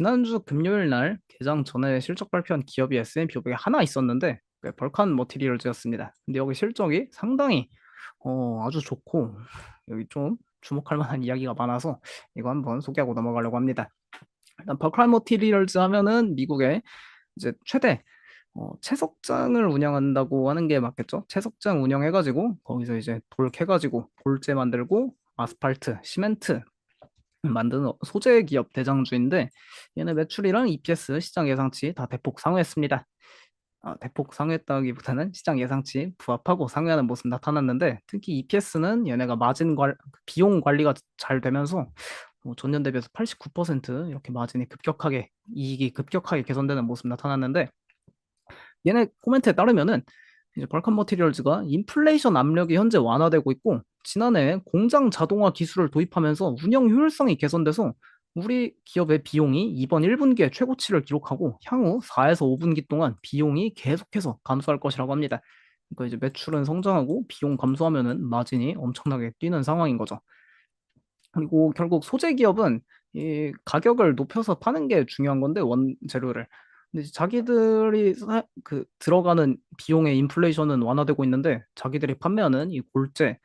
지난주 금요일 날 개장 전에 실적 발표한 기업이 S&P 500에 하나 있었는데 벌칸 머티리얼즈였습니다. 근데 여기 실적이 상당히 아주 좋고 여기 좀 주목할 만한 이야기가 많아서 이거 한번 소개하고 넘어가려고 합니다. 일단 벌칸 머티리얼즈 하면은 미국의 이제 최대 채석장을 운영한다고 하는 게 맞겠죠? 채석장 운영해가지고 거기서 이제 돌 캐가지고 돌재 만들고 아스팔트, 시멘트 만드는 소재 기업 대장주인데 얘네 매출이랑 EPS 시장 예상치 다 대폭 상회했습니다. 대폭 상회했다기보다는 시장 예상치 부합하고 상회하는 모습 나타났는데 특히 EPS는 얘네가 비용 관리가 잘 되면서 전년 대비해서 89% 이렇게 마진이 급격하게 이익이 급격하게 개선되는 모습 나타났는데 얘네 코멘트에 따르면은 이제 벌칸 머티리얼즈가 인플레이션 압력이 현재 완화되고 있고 지난해 공장 자동화 기술을 도입하면서 운영 효율성이 개선돼서 우리 기업의 비용이 이번 1분기에 최고치를 기록하고 향후 4에서 5분기 동안 비용이 계속해서 감소할 것이라고 합니다. 그러니까 이제 매출은 성장하고 비용 감소하면은 마진이 엄청나게 뛰는 상황인 거죠. 그리고 결국 소재 기업은 이 가격을 높여서 파는 게 중요한 건데 원재료를. 근데 이제 자기들이 들어가는 비용의 인플레이션은 완화되고 있는데 자기들이 판매하는 이 골재,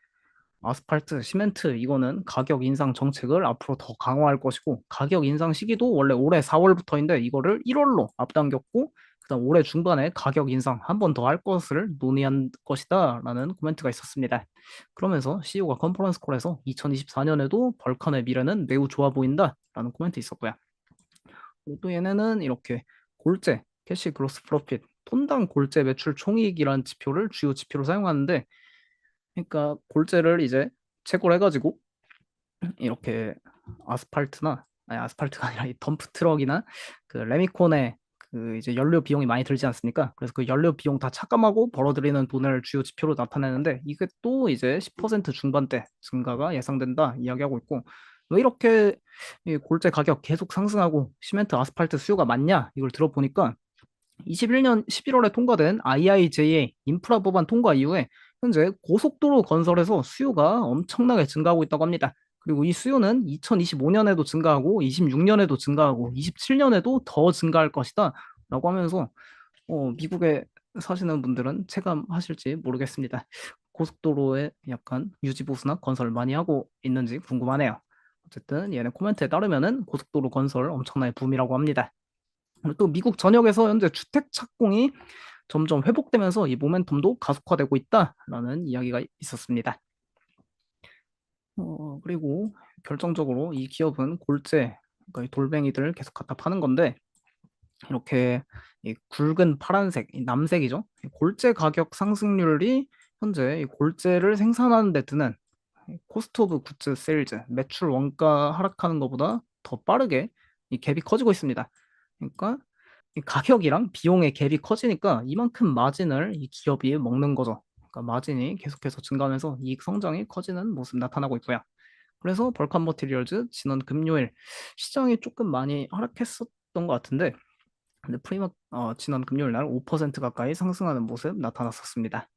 아스팔트, 시멘트 이거는 가격 인상 정책을 앞으로 더 강화할 것이고 가격 인상 시기도 원래 올해 4월부터인데 이거를 1월로 앞당겼고 그다음 올해 중반에 가격 인상 한 번 더 할 것을 논의한 것이다라는 코멘트가 있었습니다. 그러면서 CEO가 컨퍼런스 콜에서 2024년에도 벌칸의 미래는 매우 좋아 보인다라는 코멘트 있었고요. 그리고 또 얘네는 이렇게 골재, 캐시 그로스 프로핏, 톤당 골재 매출 총이익이라는 지표를 주요 지표로 사용하는데 그러니까 골재를 이제 채굴 해가지고 이렇게 아스팔트가 아니라 이 덤프 트럭이나 그 레미콘에 그 이제 연료 비용이 많이 들지 않습니까? 그래서 그 연료 비용 다 차감하고 벌어들이는 돈을 주요 지표로 나타내는데 이게 또 이제 10% 중반대 증가가 예상된다 이야기하고 있고 왜 이렇게 이 골재 가격 계속 상승하고 시멘트 아스팔트 수요가 많냐 이걸 들어보니까 21년 11월에 통과된 IIJA 인프라 법안 통과 이후에 현재 고속도로 건설에서 수요가 엄청나게 증가하고 있다고 합니다. 그리고 이 수요는 2025년에도 증가하고 26년에도 증가하고 27년에도 더 증가할 것이다 라고 하면서 미국에 사시는 분들은 체감하실지 모르겠습니다. 고속도로에 약간 유지보수나 건설 많이 하고 있는지 궁금하네요. 어쨌든 얘네 코멘트에 따르면은 고속도로 건설 엄청나게 붐이라고 합니다. 그리고 또 미국 전역에서 현재 주택 착공이 점점 회복되면서 이 모멘텀도 가속화되고 있다라는 이야기가 있었습니다. 그리고 결정적으로 이 기업은 골재, 그러니까 이 돌멩이들 계속 갖다 파는 건데 이렇게 이 굵은 파란색, 이 남색이죠. 이 골재 가격 상승률이 현재 이 골재를 생산하는 데 드는 코스트 오브 굿즈 세일즈, 매출 원가 하락하는 것보다 더 빠르게 이 갭이 커지고 있습니다. 그러니까 이 가격이랑 비용의 갭이 커지니까 이만큼 마진을 이 기업이 먹는 거죠. 그러니까 마진이 계속해서 증가하면서 이익 성장이 커지는 모습 나타나고 있고요. 그래서 벌칸 머티리얼즈 지난 금요일 시장이 조금 많이 하락했었던 것 같은데 근데 지난 금요일 날 5% 가까이 상승하는 모습 나타났었습니다.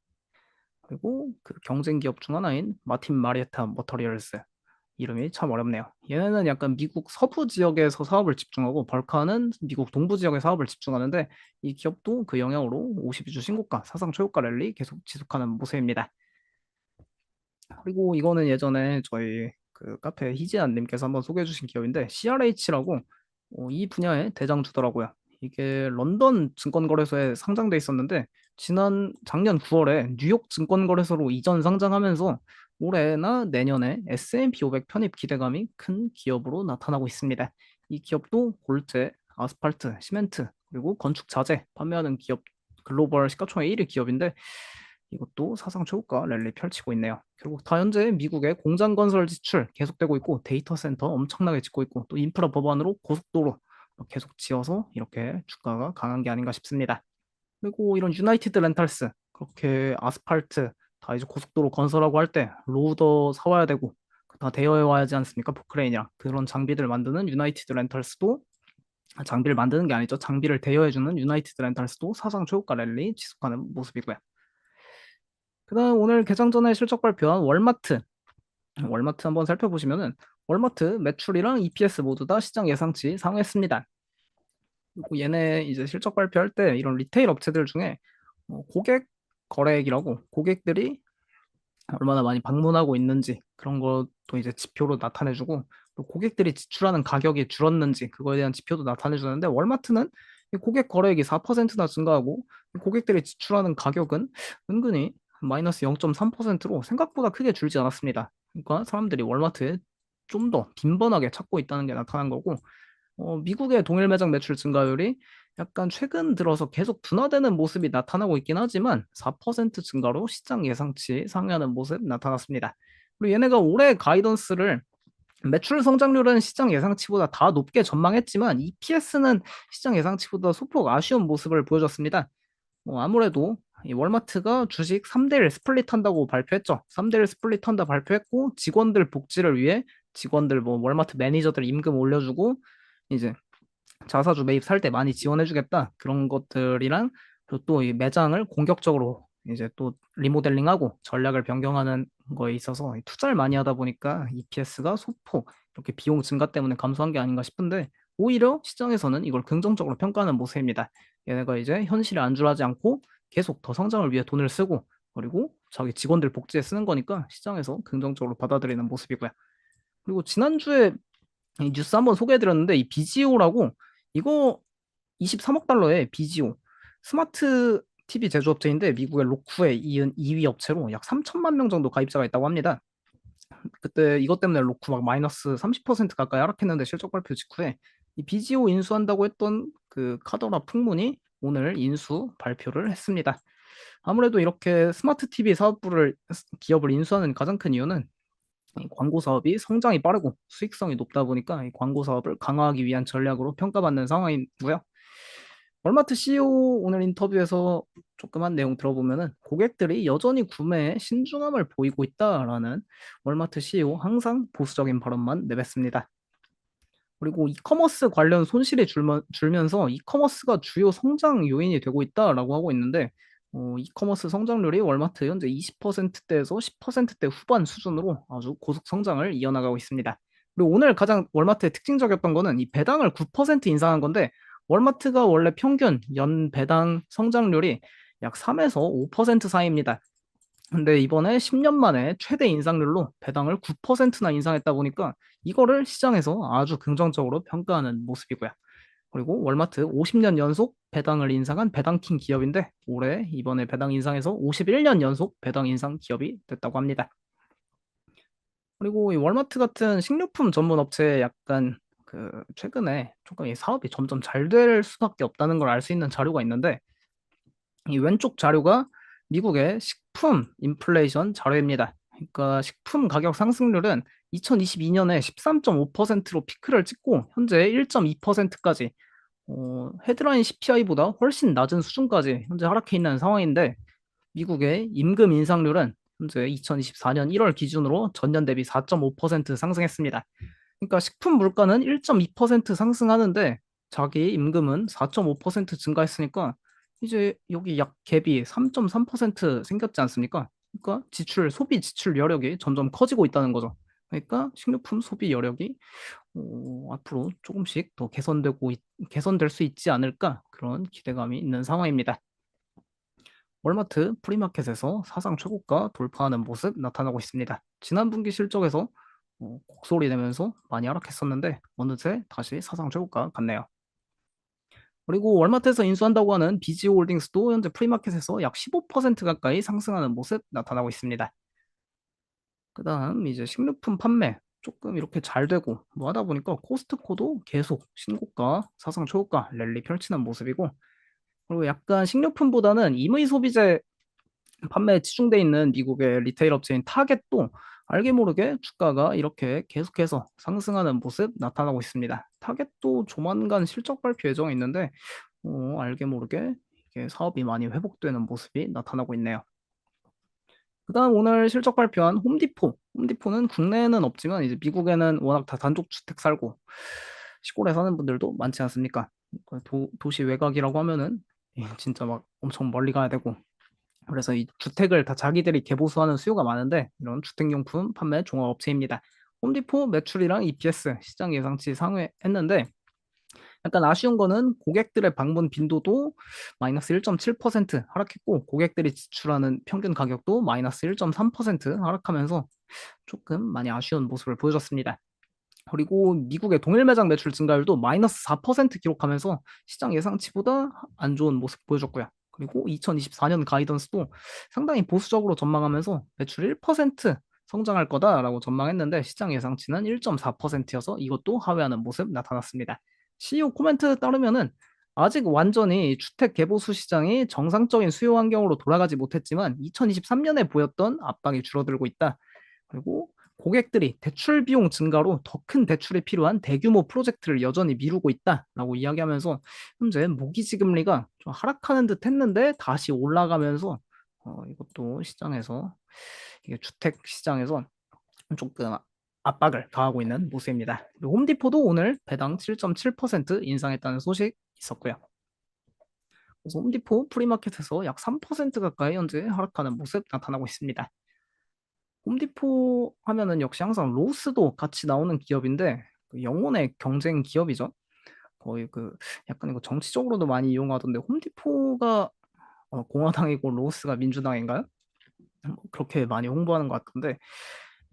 그리고 그 경쟁 기업 중 하나인 마틴 마리에타 머터리얼스 이름이 참 어렵네요. 얘네는 약간 미국 서부 지역에서 사업을 집중하고 벌카는 미국 동부 지역의 사업을 집중하는데 이 기업도 그 영향으로 52주 신고가, 사상 최고가 랠리 계속 지속하는 모습입니다. 그리고 이거는 예전에 저희 그 카페 희지안 님께서 한번 소개해 주신 기업인데 CRH라고 이 분야의 대장주더라고요. 이게 런던 증권거래소에 상장돼 있었는데 작년 9월에 뉴욕 증권거래소로 이전 상장하면서 올해나 내년에 S&P 500 편입 기대감이 큰 기업으로 나타나고 있습니다. 이 기업도 골재, 아스팔트, 시멘트, 그리고 건축 자재 판매하는 기업 글로벌 시가총액 1위 기업인데 이것도 사상 최고가 랠리 펼치고 있네요. 결국 다 현재 미국의 공장 건설 지출 계속되고 있고 데이터 센터 엄청나게 짓고 있고 또 인프라 법안으로 고속도로 계속 지어서 이렇게 주가가 강한 게 아닌가 싶습니다. 그리고 이런 유나이티드 렌탈스 그렇게 아스팔트 다 이제 고속도로 건설하고 할 때 로더 사와야 되고 다 대여해 와야지 않습니까? 포크레인이랑 그런 장비들 만드는 유나이티드 렌탈스도 장비를 만드는 게 아니죠. 장비를 대여해주는 유나이티드 렌탈스도 사상 최고가 랠리 지속하는 모습이고요. 그다음 오늘 개장 전에 실적 발표한 월마트 한번 살펴보시면은 월마트 매출이랑 EPS 모두 다 시장 예상치 상회했습니다. 그리고 얘네 이제 실적 발표할 때 이런 리테일 업체들 중에 고객 거래액이라고 고객들이 얼마나 많이 방문하고 있는지 그런 것도 이제 지표로 나타내주고 또 고객들이 지출하는 가격이 줄었는지 그거에 대한 지표도 나타내주는데 월마트는 이 고객 거래액이 4%나 증가하고 이 고객들이 지출하는 가격은 은근히 마이너스 0.3%로 생각보다 크게 줄지 않았습니다. 그러니까 사람들이 월마트에 좀 더 빈번하게 찾고 있다는 게 나타난 거고 미국의 동일 매장 매출 증가율이 약간 최근 들어서 계속 둔화되는 모습이 나타나고 있긴 하지만 4% 증가로 시장 예상치 상회하는 모습 나타났습니다. 그리고 얘네가 올해 가이던스를 매출 성장률은 시장 예상치보다 다 높게 전망했지만 EPS는 시장 예상치보다 소폭 아쉬운 모습을 보여줬습니다. 아무래도 이 월마트가 주식 3대1 스플릿 한다고 발표했죠. 3대1 스플릿 한다 발표했고 직원들 복지를 위해 직원들 뭐 월마트 매니저들 임금 올려주고 이제 자사주 매입 살 때 많이 지원해주겠다 그런 것들이랑 그리고 또 이 매장을 공격적으로 이제 또 리모델링하고 전략을 변경하는 거에 있어서 투자를 많이 하다 보니까 EPS가 소폭 이렇게 비용 증가 때문에 감소한 게 아닌가 싶은데 오히려 시장에서는 이걸 긍정적으로 평가하는 모습입니다. 얘네가 이제 현실에 안주하지 않고 계속 더 성장을 위해 돈을 쓰고 그리고 자기 직원들 복지에 쓰는 거니까 시장에서 긍정적으로 받아들이는 모습이고요. 그리고 지난주에 이 뉴스 한번 소개해드렸는데 이 비지오라고 이거 23억 달러에 비지오 스마트 TV 제조업체인데 미국의 로쿠에 이은 2위 업체로 약 3천만 명 정도 가입자가 있다고 합니다. 그때 이것 때문에 로쿠 막 마이너스 30% 가까이 하락했는데 실적 발표 직후에 이 비지오 인수한다고 했던 그 카더라 풍문이 오늘 인수 발표를 했습니다. 아무래도 이렇게 스마트 TV 사업부를 기업을 인수하는 가장 큰 이유는 이 광고 사업이 성장이 빠르고 수익성이 높다 보니까 이 광고 사업을 강화하기 위한 전략으로 평가받는 상황이고요. 월마트 CEO 오늘 인터뷰에서 조그만 내용 들어보면은 고객들이 여전히 구매에 신중함을 보이고 있다라는 월마트 CEO 항상 보수적인 발언만 내뱉습니다. 그리고 이커머스 관련 손실이 줄면서 이커머스가 주요 성장 요인이 되고 있다라고 하고 있는데 이커머스 성장률이 월마트 현재 20%대에서 10%대 후반 수준으로 아주 고속 성장을 이어나가고 있습니다. 그리고 오늘 가장 월마트의 특징적이었던 거는 이 배당을 9% 인상한 건데 월마트가 원래 평균 연 배당 성장률이 약 3에서 5% 사이입니다. 근데 이번에 10년 만에 최대 인상률로 배당을 9%나 인상했다 보니까 이거를 시장에서 아주 긍정적으로 평가하는 모습이고요. 그리고 월마트 50년 연속 배당을 인상한 배당킹 기업인데 올해 이번에 배당 인상해서 51년 연속 배당 인상 기업이 됐다고 합니다. 그리고 이 월마트 같은 식료품 전문 업체에 약간 그 최근에 조금 이 사업이 점점 잘 될 수밖에 없다는 걸 알 수 있는 자료가 있는데 이 왼쪽 자료가 미국의 식품 인플레이션 자료입니다. 그러니까 식품 가격 상승률은 2022년에 13.5%로 피크를 찍고 현재 1.2%까지 헤드라인 CPI보다 훨씬 낮은 수준까지 현재 하락해 있는 상황인데 미국의 임금 인상률은 현재 2024년 1월 기준으로 전년 대비 4.5% 상승했습니다. 그러니까 식품 물가는 1.2% 상승하는데 자기 임금은 4.5% 증가했으니까 이제 여기 약 갭이 3.3% 생겼지 않습니까? 그러니까 소비 지출 여력이 점점 커지고 있다는 거죠. 그러니까 식료품 소비 여력이 앞으로 조금씩 더 개선될 수 있지 않을까 그런 기대감이 있는 상황입니다. 월마트 프리마켓에서 사상 최고가 돌파하는 모습 나타나고 있습니다. 지난 분기 실적에서 곡소리 내면서 많이 하락했었는데 어느새 다시 사상 최고가 같네요. 그리고 월마트에서 인수한다고 하는 비지홀딩스도 현재 프리마켓에서 약 15% 가까이 상승하는 모습 나타나고 있습니다. 그다음 이제 식료품 판매 조금 이렇게 잘 되고 뭐 하다 보니까 코스트코도 계속 신고가, 사상 최고가 랠리 펼치는 모습이고 그리고 약간 식료품보다는 임의 소비재 판매에 치중돼 있는 미국의 리테일 업체인 타겟도 알게 모르게 주가가 이렇게 계속해서 상승하는 모습 나타나고 있습니다. 타겟도 조만간 실적 발표 예정이 있는데 알게 모르게 이게 사업이 많이 회복되는 모습이 나타나고 있네요. 그다음 오늘 실적 발표한 홈디포. 홈디포는 국내에는 없지만 이제 미국에는 워낙 다 단독 주택 살고 시골에 사는 분들도 많지 않습니까? 도시 외곽이라고 하면은 진짜 막 엄청 멀리 가야 되고 그래서 이 주택을 다 자기들이 개보수하는 수요가 많은데 이런 주택용품 판매 종합업체입니다. 홈디포 매출이랑 EPS 시장 예상치 상회했는데 약간 아쉬운 거는 고객들의 방문 빈도도 마이너스 1.7% 하락했고 고객들이 지출하는 평균 가격도 마이너스 1.3% 하락하면서 조금 많이 아쉬운 모습을 보여줬습니다. 그리고 미국의 동일 매장 매출 증가율도 마이너스 4% 기록하면서 시장 예상치보다 안 좋은 모습 보여줬고요. 그리고 2024년 가이던스도 상당히 보수적으로 전망하면서 매출 1% 성장할 거다라고 전망했는데 시장 예상치는 1.4%여서 이것도 하회하는 모습 나타났습니다. CEO 코멘트에 따르면은 아직 완전히 주택 개보수 시장이 정상적인 수요 환경으로 돌아가지 못했지만 2023년에 보였던 압박이 줄어들고 있다. 그리고 고객들이 대출 비용 증가로 더 큰 대출이 필요한 대규모 프로젝트를 여전히 미루고 있다라고 이야기하면서 현재 모기지금리가 좀 하락하는 듯 했는데 다시 올라가면서 이것도 시장에서 이게 주택 시장에서 조금 압박을 가하고 있는 모습입니다. 그리고 홈디포도 오늘 배당 7.7% 인상했다는 소식 있었고요. 그래서 홈디포 프리마켓에서 약 3% 가까이 현재 하락하는 모습 나타나고 있습니다. 홈디포 하면은 역시 항상 로스도 같이 나오는 기업인데 그 영혼의 경쟁 기업이죠. 거의 그 약간 이거 정치적으로도 많이 이용하던데 홈디포가 공화당이고 로스가 민주당인가요? 그렇게 많이 홍보하는 것 같던데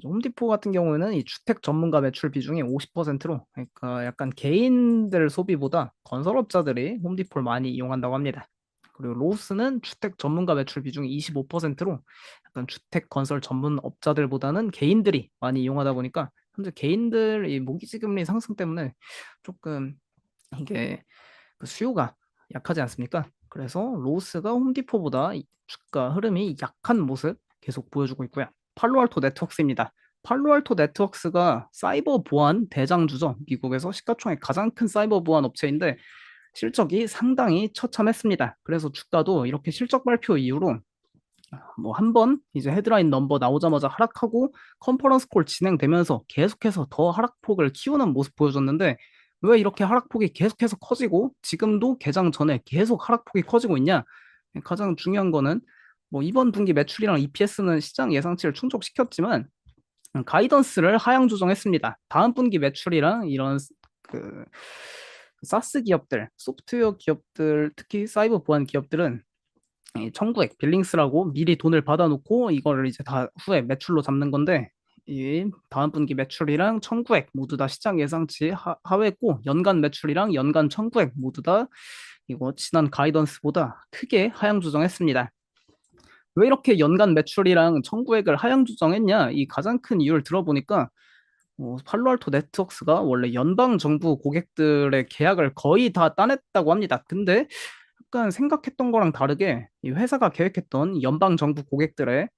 홈디포 같은 경우에는 이 주택 전문가 매출 비중이 50%로 그러니까 약간 개인들 소비보다 건설업자들이 홈디포를 많이 이용한다고 합니다. 그리고 로스는 주택 전문가 매출 비중이 25%로 약간 주택 건설 전문 업자들보다는 개인들이 많이 이용하다 보니까 현재 개인들 이 모기지금리 상승 때문에 조금 이게 그 수요가 약하지 않습니까? 그래서 로스가 홈디포보다 주가 흐름이 약한 모습 계속 보여주고 있고요. 팔로알토 네트워크스입니다. 팔로알토 네트워크스가 사이버 보안 대장주죠. 미국에서 시가총액 가장 큰 사이버 보안 업체인데 실적이 상당히 처참했습니다. 그래서 주가도 이렇게 실적 발표 이후로 뭐 한 번 이제 헤드라인 넘버 나오자마자 하락하고 컨퍼런스 콜 진행되면서 계속해서 더 하락폭을 키우는 모습 보여줬는데 왜 이렇게 하락폭이 계속해서 커지고 지금도 개장 전에 계속 하락폭이 커지고 있냐? 가장 중요한 거는 뭐 이번 분기 매출이랑 EPS는 시장 예상치를 충족시켰지만 가이던스를 하향 조정했습니다. 다음 분기 매출이랑 이런 그 사스 기업들, 소프트웨어 기업들, 특히 사이버 보안 기업들은 이 청구액, 빌링스라고 미리 돈을 받아놓고 이거를 이제 다 후에 매출로 잡는 건데 이 다음 분기 매출이랑 청구액 모두 다 시장 예상치 하회했고 연간 매출이랑 연간 청구액 모두 다 이거 지난 가이던스보다 크게 하향 조정했습니다. 왜 이렇게 연간 매출이랑 청구액을 하향 조정했냐? 이 가장 큰 이유를 들어보니까 팔로알토 네트워크스가 원래 연방 정부 고객들의 계약을 거의 다 따냈다고 합니다. 근데 약간 생각했던 거랑 다르게 이 회사가 계획했던 연방 정부 고객들의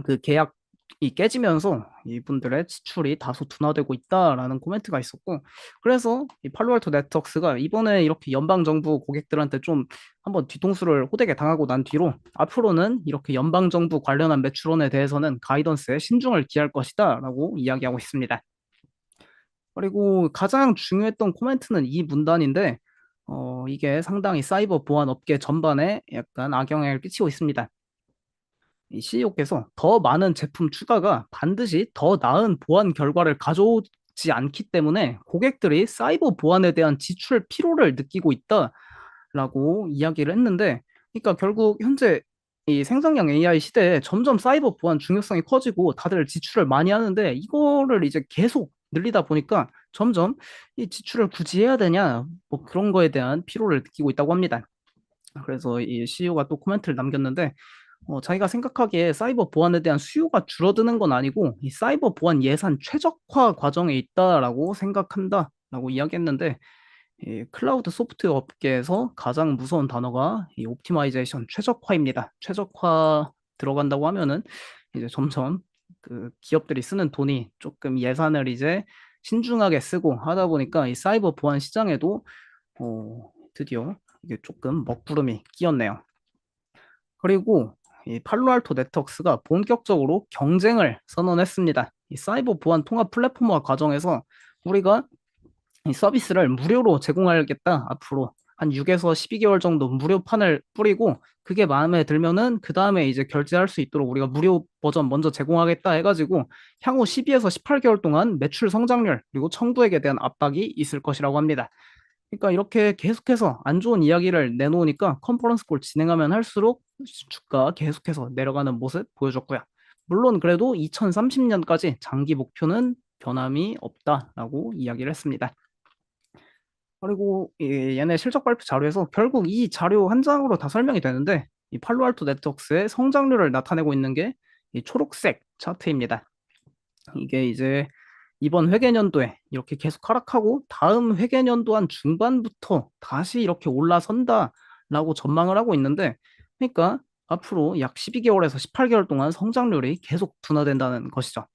그 계약이 깨지면서 이분들의 지출이 다소 둔화되고 있다라는 코멘트가 있었고 그래서 이 팔로알토 네트워크스가 이번에 이렇게 연방 정부 고객들한테 좀 한번 뒤통수를 호되게 당하고 난 뒤로 앞으로는 이렇게 연방 정부 관련한 매출원에 대해서는 가이던스에 신중을 기할 것이다라고 이야기하고 있습니다. 그리고 가장 중요했던 코멘트는 이 문단인데 이게 상당히 사이버 보안 업계 전반에 약간 악영향을 끼치고 있습니다. 이 CEO께서 더 많은 제품 추가가 반드시 더 나은 보안 결과를 가져오지 않기 때문에 고객들이 사이버 보안에 대한 지출 피로를 느끼고 있다라고 이야기를 했는데, 그러니까 결국 현재 이 생성형 AI 시대에 점점 사이버 보안 중요성이 커지고 다들 지출을 많이 하는데 이거를 이제 계속 늘리다 보니까 점점 이 지출을 굳이 해야 되냐 뭐 그런 거에 대한 피로를 느끼고 있다고 합니다. 그래서 이 CEO가 또 코멘트를 남겼는데 자기가 생각하기에 사이버 보안에 대한 수요가 줄어드는 건 아니고 이 사이버 보안 예산 최적화 과정에 있다라고 생각한다라고 이야기했는데 이 클라우드 소프트웨어 업계에서 가장 무서운 단어가 이 옵티마이제이션 최적화입니다. 최적화 들어간다고 하면은 이제 점점 그 기업들이 쓰는 돈이 조금 예산을 이제 신중하게 쓰고 하다 보니까 이 사이버 보안 시장에도 드디어 이게 조금 먹구름이 끼었네요. 그리고 이 팔로알토 네트워크스가 본격적으로 경쟁을 선언했습니다. 이 사이버 보안 통합 플랫폼화 과정에서 우리가 이 서비스를 무료로 제공하겠다. 앞으로 한 6에서 12개월 정도 무료판을 뿌리고 그게 마음에 들면은 그 다음에 이제 결제할 수 있도록 우리가 무료 버전 먼저 제공하겠다 해가지고 향후 12에서 18개월 동안 매출 성장률 그리고 청구액에 대한 압박이 있을 것이라고 합니다. 그러니까 이렇게 계속해서 안 좋은 이야기를 내놓으니까 컨퍼런스 콜 진행하면 할수록 주가 계속해서 내려가는 모습 보여줬고요. 물론 그래도 2030년까지 장기 목표는 변함이 없다라고 이야기를 했습니다. 그리고 얘네 실적 발표 자료에서 결국 이 자료 한 장으로 다 설명이 되는데 이 팔로알토 네트워크스의 성장률을 나타내고 있는 게 이 초록색 차트입니다. 이게 이제 이번 회계년도에 이렇게 계속 하락하고 다음 회계년도 한 중반부터 다시 이렇게 올라선다라고 전망을 하고 있는데 그러니까 앞으로 약 12개월에서 18개월 동안 성장률이 계속 둔화된다는 것이죠.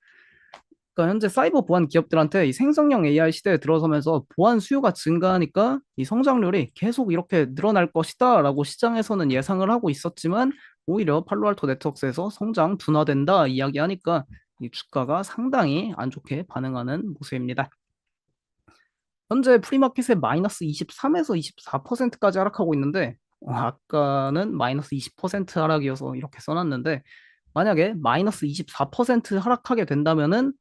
그러니까 현재 사이버 보안 기업들한테 이 생성형 AI 시대에 들어서면서 보안 수요가 증가하니까 이 성장률이 계속 이렇게 늘어날 것이다라고 시장에서는 예상을 하고 있었지만 오히려 팔로알토 네트워크스에서 성장 둔화된다 이야기하니까 이 주가가 상당히 안 좋게 반응하는 모습입니다. 현재 프리마켓에 마이너스 23에서 24%까지 하락하고 있는데 아까는 마이너스 20% 하락이어서 이렇게 써놨는데 만약에 마이너스 24% 하락하게 된다면은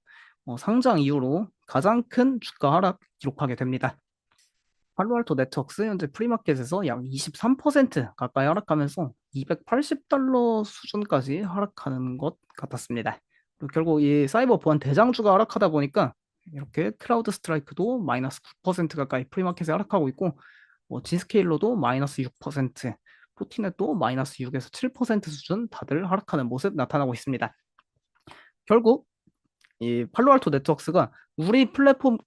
상장 이후로 가장 큰 주가 하락 기록하게 됩니다. 팔로알토 네트워크스 현재 프리마켓에서 약 23% 가까이 하락하면서 280달러 수준까지 하락하는 것 같았습니다. 그리고 결국 이 사이버 보안 대장주가 하락하다 보니까 이렇게 크라우드 스트라이크도 마이너스 9% 가까이 프리마켓에 하락하고 있고 지스케일러도 마이너스 6%, 포티넷도 마이너스 6에서 7% 수준 다들 하락하는 모습 나타나고 있습니다. 결국 이 팔로알토 네트워크스가 우리 플랫폼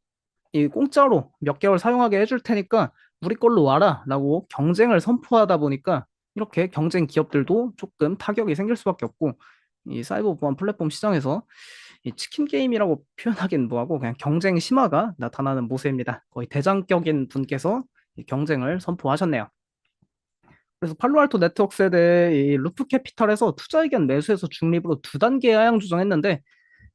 이 공짜로 몇 개월 사용하게 해줄 테니까 우리 걸로 와라 라고 경쟁을 선포하다 보니까 이렇게 경쟁 기업들도 조금 타격이 생길 수밖에 없고 이 사이버 보안 플랫폼 시장에서 이 치킨 게임이라고 표현하기는 뭐하고 그냥 경쟁 심화가 나타나는 모습입니다. 거의 대장격인 분께서 이 경쟁을 선포하셨네요. 그래서 팔로알토 네트워크스에 대해 이 루프 캐피탈에서 투자 의견 매수해서 중립으로 두 단계 하향 조정했는데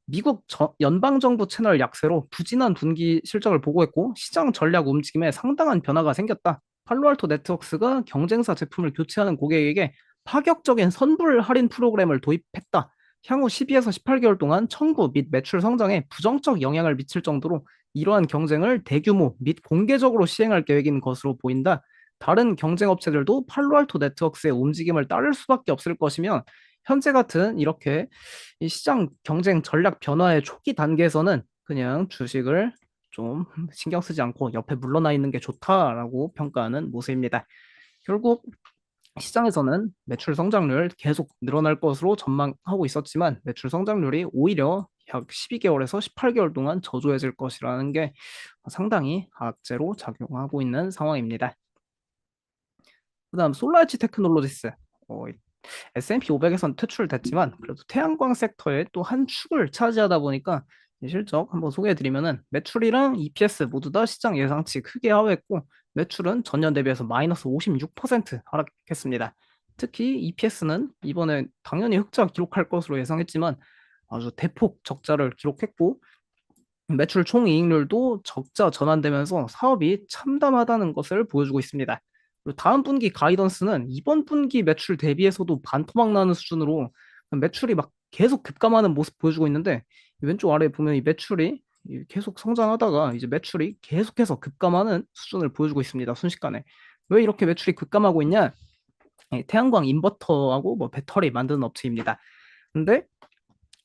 미국 연방정부 채널 약세로 부진한 분기 실적을 보고했고 시장 전략 움직임에 상당한 변화가 생겼다. 팔로알토 네트워크스가 경쟁사 제품을 교체하는 고객에게 파격적인 선불 할인 프로그램을 도입했다. 향후 12에서 18개월 동안 청구 및 매출 성장에 부정적 영향을 미칠 정도로 이러한 경쟁을 대규모 및 공개적으로 시행할 계획인 것으로 보인다. 다른 경쟁 업체들도 팔로알토 네트워크스의 움직임을 따를 수밖에 없을 것이며 현재 같은 이렇게 이 시장 경쟁 전략 변화의 초기 단계에서는 그냥 주식을 좀 신경 쓰지 않고 옆에 물러나 있는 게 좋다라고 평가하는 모습입니다. 결국 시장에서는 매출 성장률 계속 늘어날 것으로 전망하고 있었지만 매출 성장률이 오히려 약 12개월에서 18개월 동안 저조해질 것이라는 게 상당히 악재로 작용하고 있는 상황입니다. 그다음 솔라이치 테크놀로지스. S&P 500에선 퇴출됐지만 그래도 태양광 섹터의 또 한 축을 차지하다 보니까 이 실적 한번 소개해드리면은 매출이랑 EPS 모두 다 시장 예상치 크게 하회했고 매출은 전년 대비해서 마이너스 56% 하락했습니다. 특히 EPS는 이번에 당연히 흑자 기록할 것으로 예상했지만 아주 대폭 적자를 기록했고 매출 총이익률도 적자 전환되면서 사업이 참담하다는 것을 보여주고 있습니다. 그리고 다음 분기 가이던스는 이번 분기 매출 대비해서도 반토막 나는 수준으로 매출이 막 계속 급감하는 모습 보여주고 있는데 왼쪽 아래에 보면 이 매출이 계속 성장하다가 이제 매출이 계속해서 급감하는 수준을 보여주고 있습니다. 순식간에. 왜 이렇게 매출이 급감하고 있냐? 태양광 인버터하고 뭐 배터리 만드는 업체입니다. 근데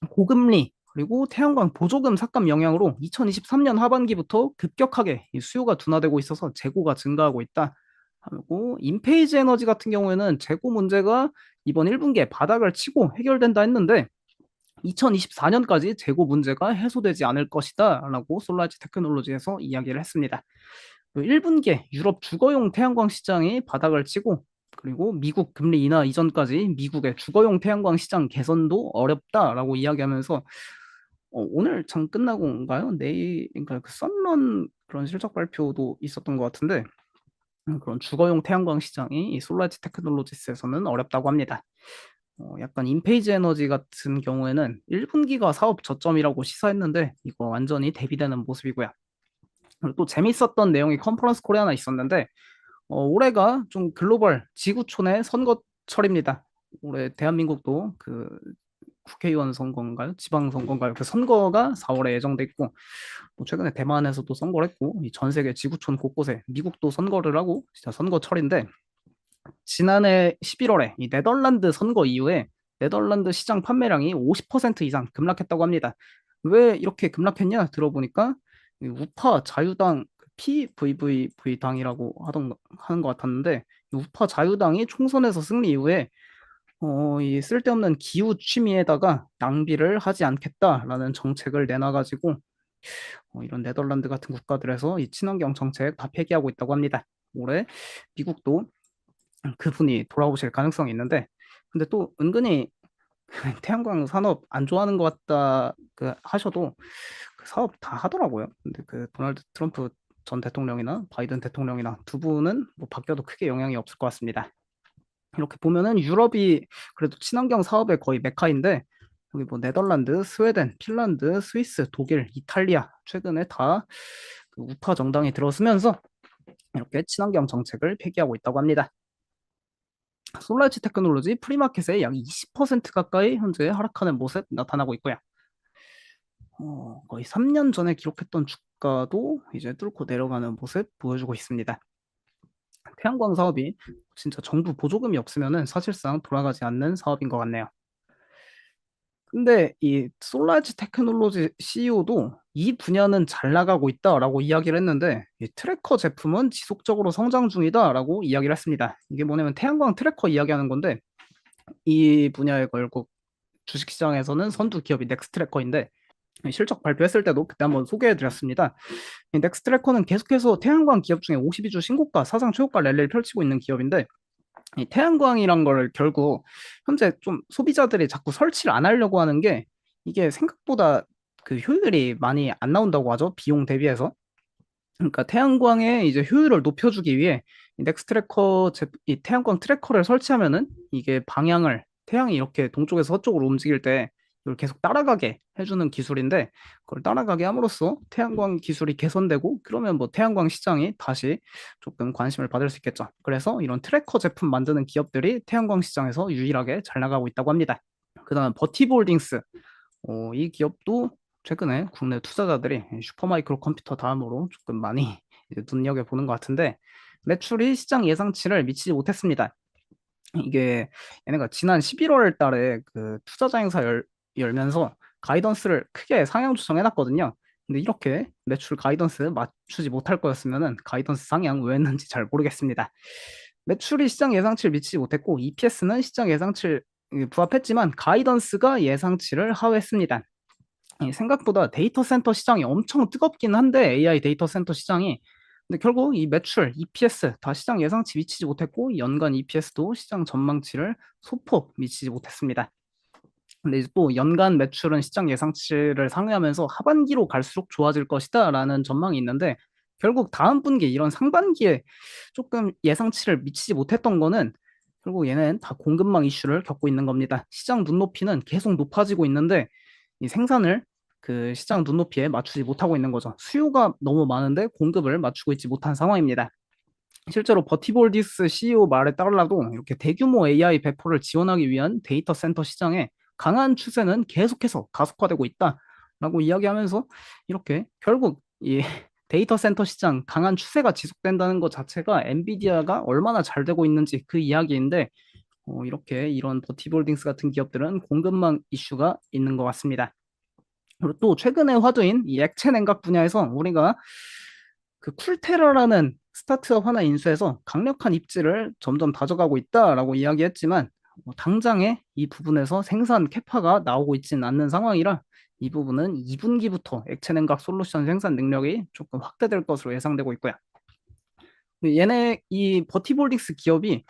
고금리 그리고 태양광 보조금 삭감 영향으로 2023년 하반기부터 급격하게 이 수요가 둔화되고 있어서 재고가 증가하고 있다. 하고 인페이지 에너지 같은 경우에는 재고 문제가 이번 1분기에 바닥을 치고 해결된다 했는데 2024년까지 재고 문제가 해소되지 않을 것이다 라고 솔라이트 테크놀로지에서 이야기를 했습니다. 1분기에 유럽 주거용 태양광 시장이 바닥을 치고 그리고 미국 금리 인하 이전까지 미국의 주거용 태양광 시장 개선도 어렵다라고 이야기하면서 오늘 장 끝나고인가요? 내일 그러니까 그 썬런 그런 실적 발표도 있었던 것 같은데 그런 주거용 태양광 시장이 이 솔라이트 테크놀로지스에서는 어렵다고 합니다. 약간 인페이지 에너지 같은 경우에는 1분기가 사업 저점이라고 시사했는데 이거 완전히 대비되는 모습이고요. 그리고 또 재밌었던 내용이 컨퍼런스 콜에 하나 있었는데 올해가 좀 글로벌 지구촌의 선거철입니다. 올해 대한민국도 그 국회의원 선거인가요? 지방선거인가요? 그 선거가 4월에 예정돼 있고, 뭐 최근에 대만에서도 선거를 했고, 이 전 세계 지구촌 곳곳에 미국도 선거를 하고, 진짜 선거철인데, 지난해 11월에 이 네덜란드 선거 이후에 네덜란드 시장 판매량이 50% 이상 급락했다고 합니다. 왜 이렇게 급락했냐 들어보니까 이 우파 자유당 PVVV 당이라고 하는 것 같았는데 이 우파 자유당이 총선에서 승리 이후에 이 쓸데없는 기후 취미에다가 낭비를 하지 않겠다라는 정책을 내놔가지고 이런 네덜란드 같은 국가들에서 이 친환경 정책 다 폐기하고 있다고 합니다. 올해 미국도 그분이 돌아오실 가능성이 있는데 근데 또 은근히 태양광 산업 안 좋아하는 것 같다 그 하셔도 그 사업 다 하더라고요. 근데 그 도널드 트럼프 전 대통령이나 바이든 대통령이나 두 분은 뭐 바뀌어도 크게 영향이 없을 것 같습니다. 이렇게 보면은 유럽이 그래도 친환경 사업의 거의 메카인데 여기 뭐 네덜란드, 스웨덴, 핀란드, 스위스, 독일, 이탈리아 최근에 다그 우파 정당이 들어서면서 이렇게 친환경 정책을 폐기하고 있다고 합니다. 솔라이트 테크놀로지 프리마켓에 약 20% 가까이 현재 하락하는 모습 나타나고 있고요. 거의 3년 전에 기록했던 주가도 이제 뚫고 내려가는 모습 보여주고 있습니다. 태양광 사업이 진짜 정부 보조금이 없으면은 사실상 돌아가지 않는 사업인 것 같네요. 근데 이 솔라이트 테크놀로지 CEO도 이 분야는 잘 나가고 있다라고 이야기를 했는데 이 트래커 제품은 지속적으로 성장 중이다라고 이야기를 했습니다. 이게 뭐냐면 태양광 트래커 이야기하는 건데 이 분야에 걸고 주식시장에서는 선두 기업이 넥스트래커인데 실적 발표했을 때도 그때 한번 소개해드렸습니다. 넥스트래커는 계속해서 태양광 기업 중에 52주 신고가, 사상 최고가 랠리를 펼치고 있는 기업인데 이 태양광이란 걸 결국 현재 좀 소비자들이 자꾸 설치를 안 하려고 하는 게 이게 생각보다 그 효율이 많이 안 나온다고 하죠. 비용 대비해서. 그러니까 태양광의 이제 효율을 높여주기 위해 이 넥스트래커 이 태양광 트래커를 설치하면은 이게 방향을 태양이 이렇게 동쪽에서 서쪽으로 움직일 때 이걸 계속 따라가게 해주는 기술인데 그걸 따라가게 함으로써 태양광 기술이 개선되고 그러면 뭐 태양광 시장이 다시 조금 관심을 받을 수 있겠죠. 그래서 이런 트래커 제품 만드는 기업들이 태양광 시장에서 유일하게 잘 나가고 있다고 합니다. 그다음 버티볼딩스 이 기업도 최근에 국내 투자자들이 슈퍼마이크로 컴퓨터 다음으로 조금 많이 이제 눈여겨보는 것 같은데 매출이 시장 예상치를 미치지 못했습니다. 이게 얘네가 지난 11월 달에 그 투자자 행사 열면서 가이던스를 크게 상향 조정해놨거든요. 근데 이렇게 매출 가이던스 맞추지 못할 거였으면은 가이던스 상향 왜 했는지 잘 모르겠습니다. 매출이 시장 예상치를 미치지 못했고 EPS는 시장 예상치를 부합했지만 가이던스가 예상치를 하회했습니다. 생각보다 데이터 센터 시장이 엄청 뜨겁긴 한데 AI 데이터 센터 시장이 근데 결국 이 매출, EPS 다 시장 예상치 미치지 못했고 연간 EPS도 시장 전망치를 소폭 미치지 못했습니다. 근데 이제 또 연간 매출은 시장 예상치를 상회하면서 하반기로 갈수록 좋아질 것이다라는 전망이 있는데 결국 다음 분기 이런 상반기에 조금 예상치를 미치지 못했던 거는 결국 얘는 다 공급망 이슈를 겪고 있는 겁니다. 시장 눈높이는 계속 높아지고 있는데 이 생산을 그 시장 눈높이에 맞추지 못하고 있는 거죠. 수요가 너무 많은데 공급을 맞추고 있지 못한 상황입니다. 실제로 버티볼디스 CEO 말에 따르라도 이렇게 대규모 AI 배포를 지원하기 위한 데이터 센터 시장에 강한 추세는 계속해서 가속화되고 있다라고 이야기하면서 이렇게 결국 이 데이터 센터 시장 강한 추세가 지속된다는 것 자체가 엔비디아가 얼마나 잘 되고 있는지 그 이야기인데 이렇게 이런 버티볼딩스 같은 기업들은 공급망 이슈가 있는 것 같습니다. 그리고 또 최근에 화두인 이 액체 냉각 분야에서 우리가 그 쿨테라라는 스타트업 하나 인수해서 강력한 입지를 점점 다져가고 있다라고 이야기했지만 당장에 이 부분에서 생산 캐파가 나오고 있지는 않는 상황이라 이 부분은 2분기부터 액체 냉각 솔루션 생산 능력이 조금 확대될 것으로 예상되고 있고요. 얘네 이 버티볼릭스 기업이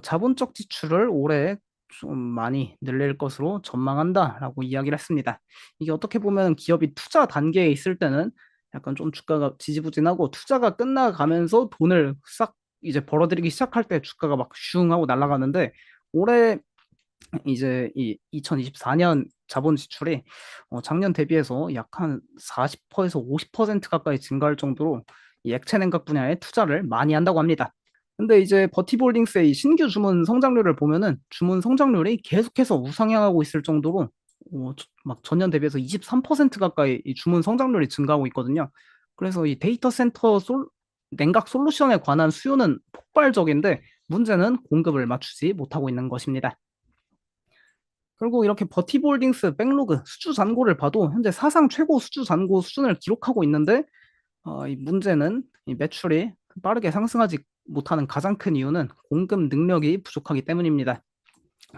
자본적 지출을 올해 좀 많이 늘릴 것으로 전망한다라고 이야기를 했습니다. 이게 어떻게 보면 기업이 투자 단계에 있을 때는 약간 좀 주가가 지지부진하고 투자가 끝나가면서 돈을 싹 이제 벌어들이기 시작할 때 주가가 막 슝 하고 날아가는데 올해 이제 이 2024년 자본 지출이 작년 대비해서 약 한 40%에서 50% 가까이 증가할 정도로 이 액체 냉각 분야에 투자를 많이 한다고 합니다. 근데 이제 버티볼딩스의 이 신규 주문 성장률을 보면은 주문 성장률이 계속해서 우상향하고 있을 정도로 막 전년 대비해서 23% 가까이 이 주문 성장률이 증가하고 있거든요. 그래서 이 데이터 센터 냉각 솔루션에 관한 수요는 폭발적인데 문제는 공급을 맞추지 못하고 있는 것입니다. 결국 이렇게 버티볼딩스 백로그 수주 잔고를 봐도 현재 사상 최고 수주 잔고 수준을 기록하고 있는데 이 문제는 이 매출이 빠르게 상승하지 못하는 가장 큰 이유는 공급 능력이 부족하기 때문입니다.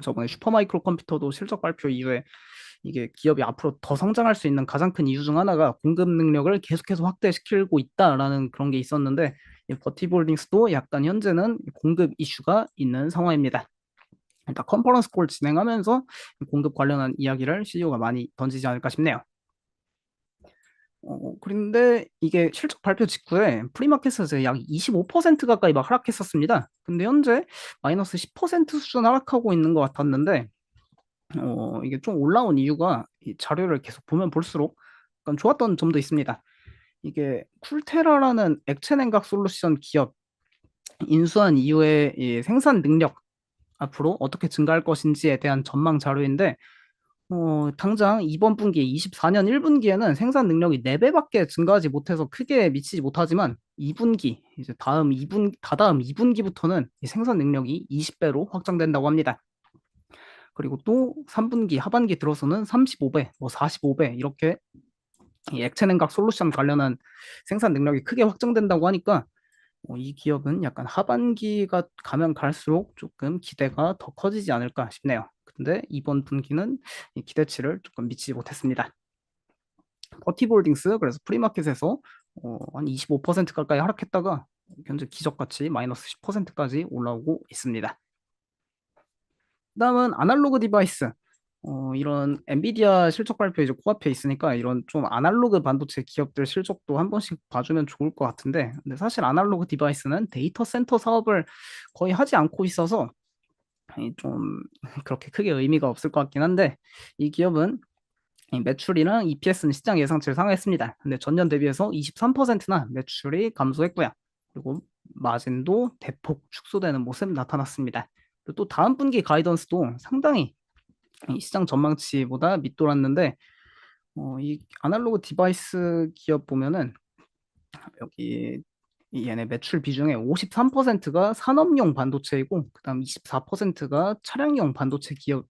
저번에 슈퍼마이크로 컴퓨터도 실적 발표 이후에 이게 기업이 앞으로 더 성장할 수 있는 가장 큰 이유 중 하나가 공급 능력을 계속해서 확대시키고 있다라는 그런 게 있었는데 이 버티볼딩스도 약간 현재는 공급 이슈가 있는 상황입니다. 일단 컨퍼런스 콜 진행하면서 공급 관련한 이야기를 CEO가 많이 던지지 않을까 싶네요. 그런데 이게 실적 발표 직후에 프리마켓에서 약 25% 가까이 막 하락했었습니다. 근데 현재 마이너스 10% 수준 하락하고 있는 것 같았는데 이게 좀 올라온 이유가 이 자료를 계속 보면 볼수록 약간 좋았던 점도 있습니다. 이게 쿨테라라는 액체 냉각 솔루션 기업 인수한 이후에 이 생산 능력 앞으로 어떻게 증가할 것인지에 대한 전망 자료인데 당장 이번 분기 24년 1분기에는 생산 능력이 4배밖에 증가하지 못해서 크게 미치지 못하지만 2분기 이제 다다음 2분기부터는 이 생산 능력이 20배로 확장된다고 합니다. 그리고 또 3분기 하반기 들어서는 35배, 뭐 45배 이렇게 이 액체 냉각 솔루션 관련한 생산 능력이 크게 확장된다고 하니까 이 기업은 약간 하반기가 가면 갈수록 조금 기대가 더 커지지 않을까 싶네요. 근데 이번 분기는 이 기대치를 조금 미치지 못했습니다. 버티볼딩스 그래서 프리마켓에서 한 25% 가까이 하락했다가 현재 기적같이 마이너스 10%까지 올라오고 있습니다. 그다음은 아날로그 디바이스. 이런 엔비디아 실적 발표 이제 코앞에 있으니까 이런 좀 아날로그 반도체 기업들 실적도 한 번씩 봐주면 좋을 것 같은데, 근데 사실 아날로그 디바이스는 데이터 센터 사업을 거의 하지 않고 있어서 좀 그렇게 크게 의미가 없을 것 같긴 한데, 이 기업은 이 매출이랑 EPS는 시장 예상치를 상회했습니다. 근데 전년 대비해서 23%나 매출이 감소했고요. 그리고 마진도 대폭 축소되는 모습 나타났습니다. 그리고 또 다음 분기 가이던스도 상당히 이 시장 전망치보다 밑돌았는데 이 아날로그 디바이스 기업 보면은 여기 얘네 매출 비중의 53%가 산업용 반도체이고 그다음 24%가 차량용 반도체 기업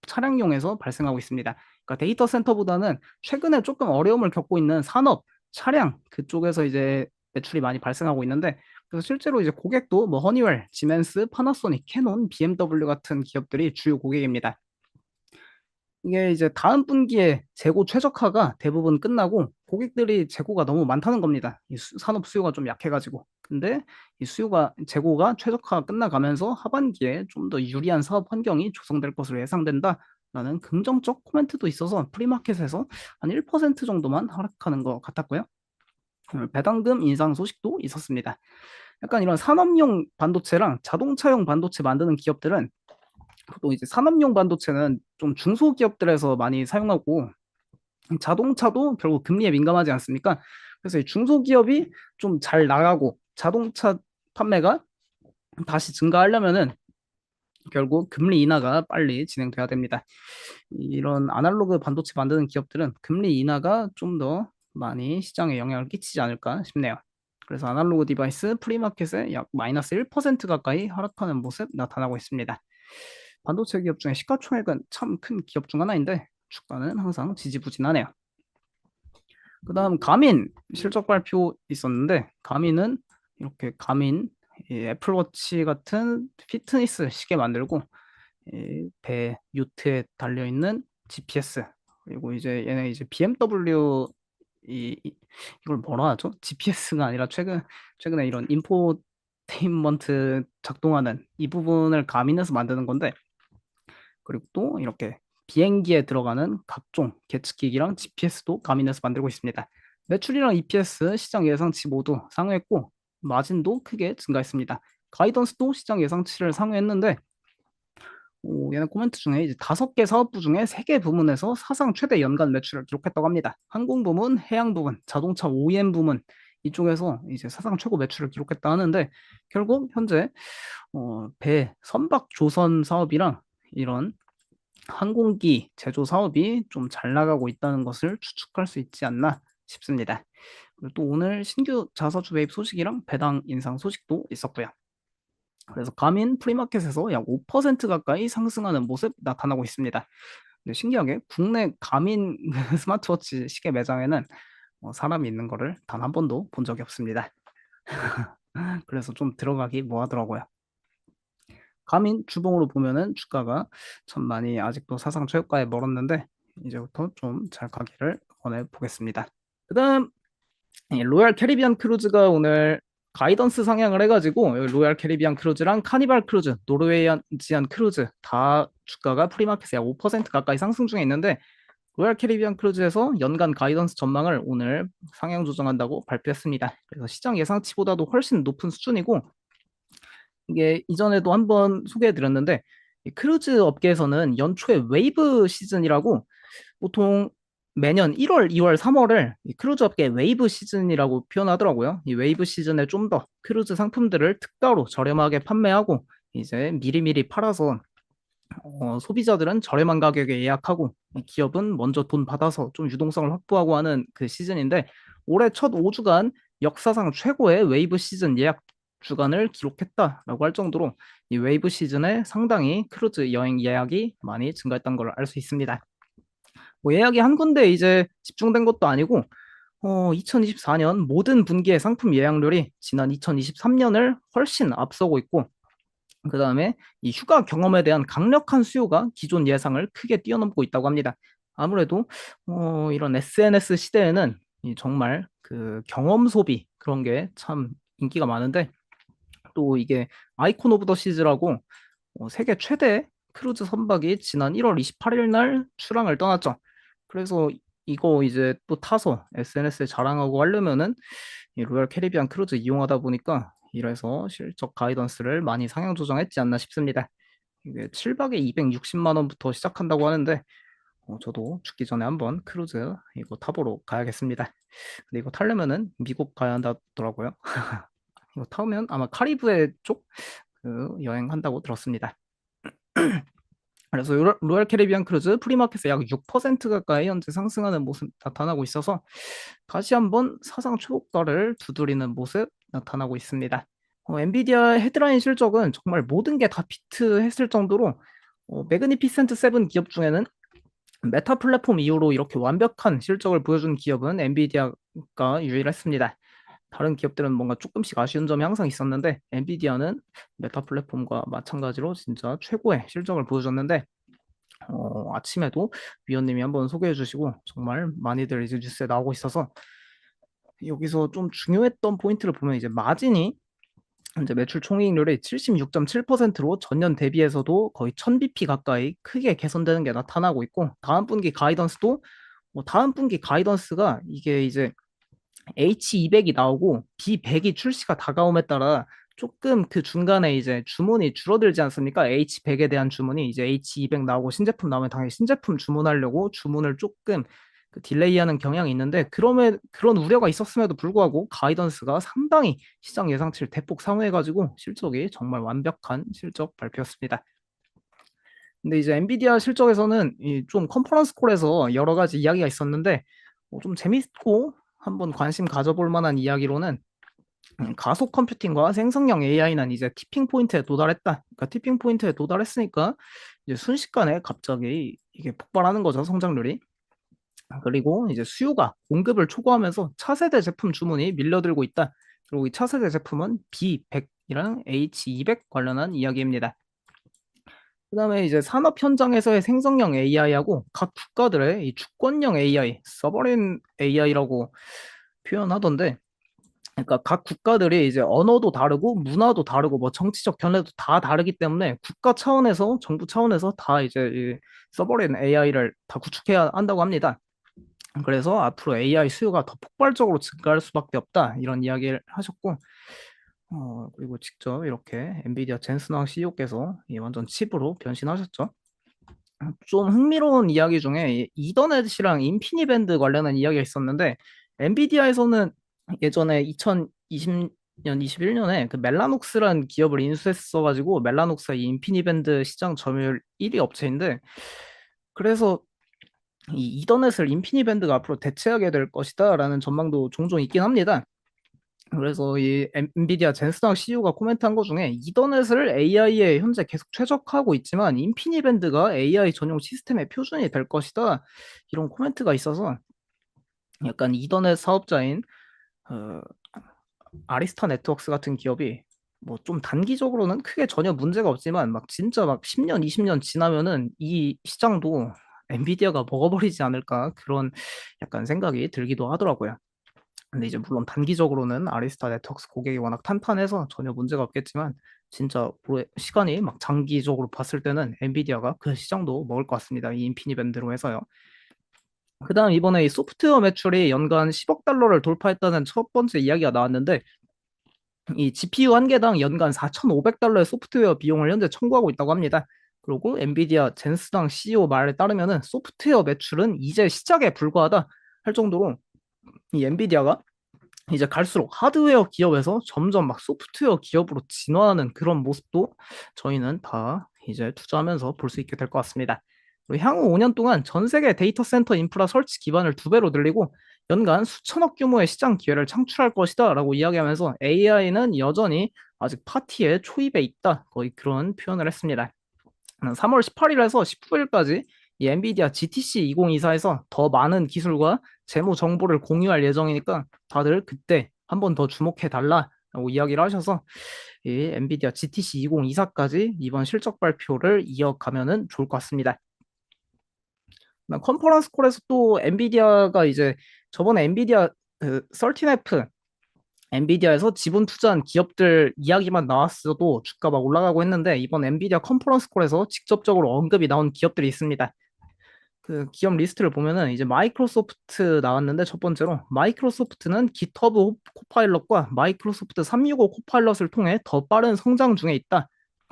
차량용에서 발생하고 있습니다. 그러니까 데이터 센터보다는 최근에 조금 어려움을 겪고 있는 산업, 차량 그쪽에서 이제 매출이 많이 발생하고 있는데 그래서 실제로 이제 고객도 뭐 허니웰, 지멘스, 파나소닉, 캐논, BMW 같은 기업들이 주요 고객입니다. 이게 이제 다음 분기에 재고 최적화가 대부분 끝나고 고객들이 재고가 너무 많다는 겁니다. 이 산업 수요가 좀 약해가지고. 근데 이 재고가 최적화가 끝나가면서 하반기에 좀 더 유리한 사업 환경이 조성될 것으로 예상된다라는 긍정적 코멘트도 있어서 프리마켓에서 한 1% 정도만 하락하는 것 같았고요. 배당금 인상 소식도 있었습니다. 약간 이런 산업용 반도체랑 자동차용 반도체 만드는 기업들은 또 이제 산업용 반도체는 좀 중소기업들에서 많이 사용하고 자동차도 결국 금리에 민감하지 않습니까? 그래서 이 중소기업이 좀 잘 나가고 자동차 판매가 다시 증가하려면은 결국 금리 인하가 빨리 진행돼야 됩니다. 이런 아날로그 반도체 만드는 기업들은 금리 인하가 좀 더 많이 시장에 영향을 끼치지 않을까 싶네요. 그래서 아날로그 디바이스 프리마켓에 약 마이너스 1% 가까이 하락하는 모습 나타나고 있습니다. 반도체 기업 중에 시가총액은 참 큰 기업 중 하나인데 주가는 항상 지지부진하네요. 그다음 가민 실적 발표 있었는데 가민은 이렇게 이 애플워치 같은 피트니스 시계 만들고 배 요트에 달려 있는 GPS 그리고 이제 얘네 이제 BMW 이걸 뭐라 하죠? GPS가 아니라 최근에 이런 인포테인먼트 작동하는 이 부분을 가민해서 만드는 건데 그리고 또 이렇게 비행기에 들어가는 각종 계측기기랑 GPS도 가민해서 만들고 있습니다. 매출이랑 EPS 시장 예상치 모두 상회했고 마진도 크게 증가했습니다. 가이던스도 시장 예상치를 상회했는데 얘는 코멘트 중에 이제 5개 사업부 중에 3개 부문에서 사상 최대 연간 매출을 기록했다고 합니다. 항공 부문, 해양 부문, 자동차 OEM 부문 이쪽에서 이제 사상 최고 매출을 기록했다 하는데 결국 현재 배 선박 조선 사업이랑 이런 항공기 제조 사업이 좀 잘 나가고 있다는 것을 추측할 수 있지 않나 싶습니다. 그리고 또 오늘 신규 자사주 매입 소식이랑 배당 인상 소식도 있었고요. 그래서 가민 프리마켓에서 약 5% 가까이 상승하는 모습 나타나고 있습니다. 근데 신기하게 국내 가민 스마트워치 시계 매장에는 사람이 있는 거를 단 한 번도 본 적이 없습니다. 그래서 좀 들어가기 뭐하더라고요. 가민 주봉으로 보면은 주가가 참 많이 아직도 사상 최고가에 멀었는데 이제부터 좀 잘 가기를 권해 보겠습니다. 그다음 로얄 캐리비안 크루즈가 오늘 가이던스 상향을 해가지고 여기 로얄 캐리비안 크루즈랑 카니발 크루즈, 노르웨이안지안 크루즈 다 주가가 프리마켓에 약 5% 가까이 상승 중에 있는데 로얄 캐리비안 크루즈에서 연간 가이던스 전망을 오늘 상향 조정한다고 발표했습니다. 그래서 시장 예상치보다도 훨씬 높은 수준이고 이게 이전에도 한번 소개해 드렸는데 이 크루즈 업계에서는 연초에 웨이브 시즌이라고 보통 매년 1월, 2월, 3월을 크루즈 업계 웨이브 시즌이라고 표현하더라고요. 이 웨이브 시즌에 좀 더 크루즈 상품들을 특가로 저렴하게 판매하고 이제 미리미리 팔아서 소비자들은 저렴한 가격에 예약하고 이 기업은 먼저 돈 받아서 좀 유동성을 확보하고 하는 그 시즌인데 올해 첫 5주간 역사상 최고의 웨이브 시즌 예약 주간을 기록했다라고 할 정도로 이 웨이브 시즌에 상당히 크루즈 여행 예약이 많이 증가했다는 걸 알 수 있습니다. 뭐 예약이 한 군데 이제 집중된 것도 아니고 2024년 모든 분기의 상품 예약률이 지난 2023년을 훨씬 앞서고 있고 그다음에 이 휴가 경험에 대한 강력한 수요가 기존 예상을 크게 뛰어넘고 있다고 합니다. 아무래도 이런 SNS 시대에는 이 정말 그 경험 소비 그런 게 참 인기가 많은데 또 이게 아이콘 오브 더 시즈라고 세계 최대 크루즈 선박이 지난 1월 28일 날 출항을 떠났죠. 그래서 이거 이제 또 타서 SNS에 자랑하고 하려면은 이 로얄 캐리비안 크루즈 이용하다 보니까 이래서 실적 가이던스를 많이 상향 조정했지 않나 싶습니다. 이게 7박에 260만 원부터 시작한다고 하는데 저도 죽기 전에 한번 크루즈 이거 타보러 가야겠습니다. 근데 이거 타려면은 미국 가야 한다더라고요. 이거 타면 아마 카리브해 쪽 그 여행한다고 들었습니다. 그래서 로얄 캐리비안 크루즈 프리마켓에 약 6% 가까이 현재 상승하는 모습 나타나고 있어서 다시 한번 사상 초고가를 두드리는 모습 나타나고 있습니다. 엔비디아 헤드라인 실적은 정말 모든 게 다 비트했을 정도로 매그니피센트 7 기업 중에는 메타 플랫폼 이후로 이렇게 완벽한 실적을 보여준 기업은 엔비디아가 유일했습니다. 다른 기업들은 뭔가 조금씩 아쉬운 점이 항상 있었는데 엔비디아는 메타 플랫폼과 마찬가지로 진짜 최고의 실적을 보여줬는데 아침에도 위원님이 한번 소개해 주시고 정말 많이들 이제 뉴스에 나오고 있어서 여기서 좀 중요했던 포인트를 보면 이제 마진이 이제 매출 총이익률이 76.7%로 전년 대비해서도 거의 1000bp 가까이 크게 개선되는 게 나타나고 있고 다음 분기 가이던스도 다음 분기 가이던스가 이게 이제 H200이 나오고 B100이 출시가 다가옴에 따라 조금 그 중간에 이제 주문이 줄어들지 않습니까? H100에 대한 주문이 이제 H200 나오고 신제품 나오면 당연히 신제품 주문하려고 주문을 조금 그 딜레이하는 경향이 있는데 그런 우려가 있었음에도 불구하고 가이던스가 상당히 시장 예상치를 대폭 상회해가지고 실적이 정말 완벽한 실적 발표였습니다. 근데 이제 엔비디아 실적에서는 좀 컨퍼런스 콜에서 여러 가지 이야기가 있었는데 좀 재밌고 한번 관심 가져볼 만한 이야기로는 가속 컴퓨팅과 생성형 AI는 이제 티핑 포인트에 도달했다. 그러니까 티핑 포인트에 도달했으니까 이제 순식간에 갑자기 이게 폭발하는 거죠, 성장률이. 그리고 이제 수요가 공급을 초과하면서 차세대 제품 주문이 밀려들고 있다. 그리고 이 차세대 제품은 B100이랑 H200 관련한 이야기입니다. 그다음에 이제 산업 현장에서의 생성형 AI하고 각 국가들의 이 주권형 AI, 서버린 AI라고 표현하던데, 그러니까 각 국가들이 이제 언어도 다르고 문화도 다르고 뭐 정치적 견해도 다 다르기 때문에 국가 차원에서 정부 차원에서 다 이제 이 서버린 AI를 다 구축해야 한다고 합니다. 그래서 앞으로 AI 수요가 더 폭발적으로 증가할 수밖에 없다 이런 이야기를 하셨고 그리고 직접 이렇게 엔비디아 젠슨 황 CEO께서 완전 칩으로 변신하셨죠. 좀 흥미로운 이야기 중에 이 이더넷이랑 인피니밴드 관련한 이야기가 있었는데 엔비디아에서는 예전에 2020년, 21년에 그 멜라녹스라는 기업을 인수했어가지고 멜라녹스가 이 인피니밴드 시장 점유율 1위 업체인데 그래서 이 이더넷을 인피니밴드가 앞으로 대체하게 될 것이다라는 전망도 종종 있긴 합니다. 그래서 이 엔비디아 젠스당 CEO가 코멘트한 것 중에 이더넷을 AI에 현재 계속 최적화하고 있지만 인피니밴드가 AI 전용 시스템의 표준이 될 것이다. 이런 코멘트가 있어서 약간 이더넷 사업자인 어, 아리스타 네트워크스 같은 기업이 뭐 좀 단기적으로는 크게 전혀 문제가 없지만 막 진짜 막 10년, 20년 지나면은 이 시장도 엔비디아가 먹어버리지 않을까 그런 약간 생각이 들기도 하더라고요. 근데 이제 물론 단기적으로는 아리스타 네트워크스 고객이 워낙 탄탄해서 전혀 문제가 없겠지만 진짜 시간이 막 장기적으로 봤을 때는 엔비디아가 그 시장도 먹을 것 같습니다. 이 인피니밴드로 해서요. 그다음 이번에 이 소프트웨어 매출이 연간 10억 달러를 돌파했다는 첫 번째 이야기가 나왔는데 이 GPU 한 개당 연간 4,500달러의 소프트웨어 비용을 현재 청구하고 있다고 합니다. 그리고 엔비디아 젠스당 CEO 말에 따르면은 소프트웨어 매출은 이제 시작에 불과하다 할 정도로 이 엔비디아가 이제 갈수록 하드웨어 기업에서 점점 막 소프트웨어 기업으로 진화하는 그런 모습도 저희는 다 이제 투자하면서 볼 수 있게 될 것 같습니다. 그리고 향후 5년 동안 전 세계 데이터 센터 인프라 설치 기반을 2배로 늘리고 연간 수천억 규모의 시장 기회를 창출할 것이다 라고 이야기하면서 AI는 여전히 아직 파티의 초입에 있다. 거의 그런 표현을 했습니다. 3월 18일에서 19일까지 이 엔비디아 GTC 2024에서 더 많은 기술과 재무 정보를 공유할 예정이니까 다들 그때 한 번 더 주목해 달라고 이야기를 하셔서 이 엔비디아 GTC 2024까지 이번 실적 발표를 이어가면은 좋을 것 같습니다. 컨퍼런스 콜에서 또 엔비디아가 이제 저번에 엔비디아 13F 엔비디아에서 지분 투자한 기업들 이야기만 나왔어도 주가 막 올라가고 했는데 이번 엔비디아 컨퍼런스 콜에서 직접적으로 언급이 나온 기업들이 있습니다. 그 기업 리스트를 보면은 이제 마이크로소프트 나왔는데 첫 번째로 마이크로소프트는 깃허브 코파일럿과 마이크로소프트 365 코파일럿을 통해 더 빠른 성장 중에 있다.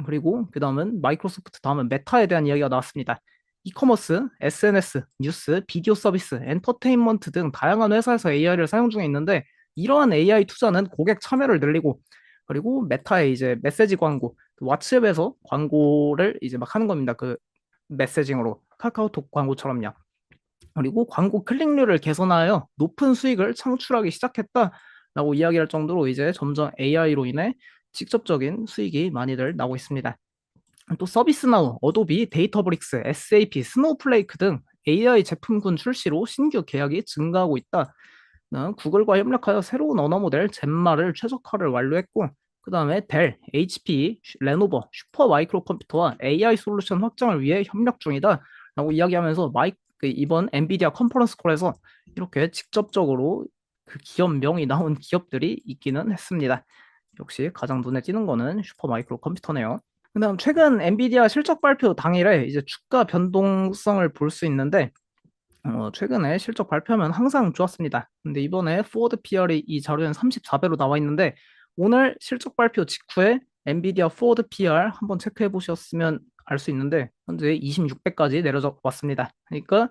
그리고 그 다음은 마이크로소프트 다음은 메타에 대한 이야기가 나왔습니다. 이커머스, SNS, 뉴스, 비디오 서비스, 엔터테인먼트 등 다양한 회사에서 AI를 사용 중에 있는데 이러한 AI 투자는 고객 참여를 늘리고 그리고 메타의 이제 메시지 광고, 그 왓츠앱에서 광고를 이제 막 하는 겁니다. 그 메시징으로 카카오톡 광고처럼요. 그리고 광고 클릭률을 개선하여 높은 수익을 창출하기 시작했다라고 이야기할 정도로 이제 점점 AI로 인해 직접적인 수익이 많이들 나고 있습니다. 또 서비스나우, 어도비, 데이터브릭스, SAP, 스노우플레이크 등 AI 제품군 출시로 신규 계약이 증가하고 있다. 구글과 협력하여 새로운 언어 모델 젠마를 최적화를 완료했고 그 다음에 델, HP, 레노버, 슈퍼 마이크로 컴퓨터와 AI 솔루션 확장을 위해 협력 중이다 라고 이야기하면서 이번 엔비디아 컨퍼런스 콜에서 이렇게 직접적으로 그 기업명이 나온 기업들이 있기는 했습니다. 역시 가장 눈에 띄는 거는 슈퍼 마이크로 컴퓨터네요. 그다음 최근 엔비디아 실적 발표 당일에 이제 주가 변동성을 볼 수 있는데 최근에 실적 발표하면 항상 좋았습니다. 근데 이번에 포워드 PR이 이 자료엔 34배로 나와 있는데 오늘 실적 발표 직후에 엔비디아 포워드 PR 한번 체크해 보셨으면 알 수 있는데 현재 26배까지 내려져 왔습니다. 그러니까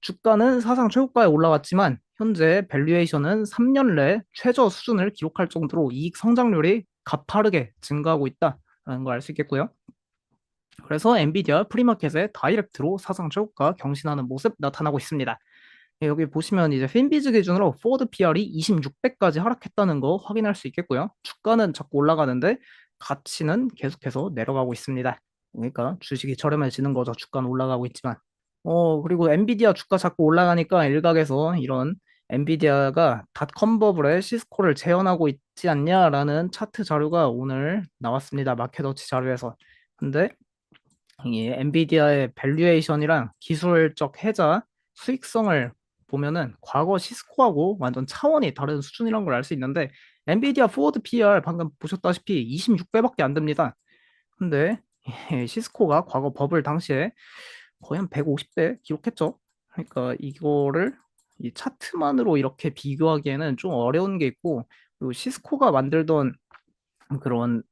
주가는 사상 최고가에 올라왔지만 현재 밸류에이션은 3년 내 최저 수준을 기록할 정도로 이익 성장률이 가파르게 증가하고 있다라는 걸 알 수 있겠고요. 그래서 엔비디아 프리마켓에 다이렉트로 사상 최고가 경신하는 모습 나타나고 있습니다. 예, 여기 보시면 이제 핀비즈 기준으로 포워드 PR이 26배까지 하락했다는 거 확인할 수 있겠고요. 주가는 자꾸 올라가는데 가치는 계속해서 내려가고 있습니다. 그러니까 주식이 저렴해지는 거죠. 주가는 올라가고 있지만. 그리고 엔비디아 주가 자꾸 올라가니까 일각에서 이런 엔비디아가 닷컴 버블에 시스코를 재현하고 있지 않냐라는 차트 자료가 오늘 나왔습니다. 마켓워치 자료에서. 근데 이 엔비디아의 밸류에이션이랑 기술적 해자 수익성을 보면은 과거 시스코하고 완전 차원이 다른 수준이란 걸 알 수 있는데 엔비디아 포워드 PR 방금 보셨다시피 26배밖에 안 됩니다. 근데 시스코가 과거 버블 당시에 거의 한 150배 기록했죠. 그러니까 이거를 이 차트만으로 이렇게 비교하기에는 좀 어려운 게 있고 그리고 시스코가 만들던 그런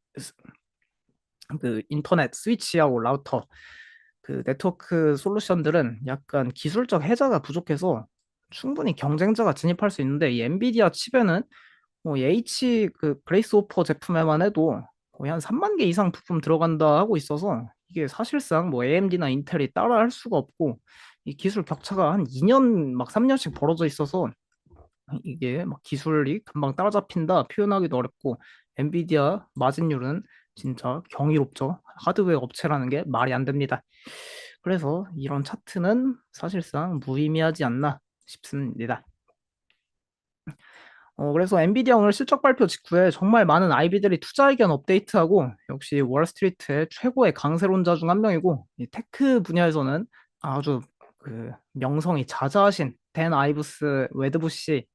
그 인터넷 스위치하고 라우터 그 네트워크 솔루션들은 약간 기술적 해자가 부족해서 충분히 경쟁자가 진입할 수 있는데 이 엔비디아 칩에는 뭐 H 그 그레이스 호퍼 제품에만 해도 거의 한 3만 개 이상 부품 들어간다 하고 있어서 이게 사실상 뭐 AMD나 인텔이 따라할 수가 없고 이 기술 격차가 한 2년 막 3년씩 벌어져 있어서 이게 막 기술이 금방 따라잡힌다 표현하기도 어렵고 엔비디아 마진율은 진짜 경이롭죠. 하드웨어 업체라는 게 말이 안 됩니다. 그래서 이런 차트는 사실상 무의미하지 않나 싶습니다. 그래서 엔비디아 오늘 실적 발표 직후에 정말 많은 IB들이 투자 의견 업데이트하고 역시 월스트리트의 최고의 강세론자 중 한 명이고 이 테크 분야에서는 아주 그 명성이 자자하신 댄 아이브스 웨드부시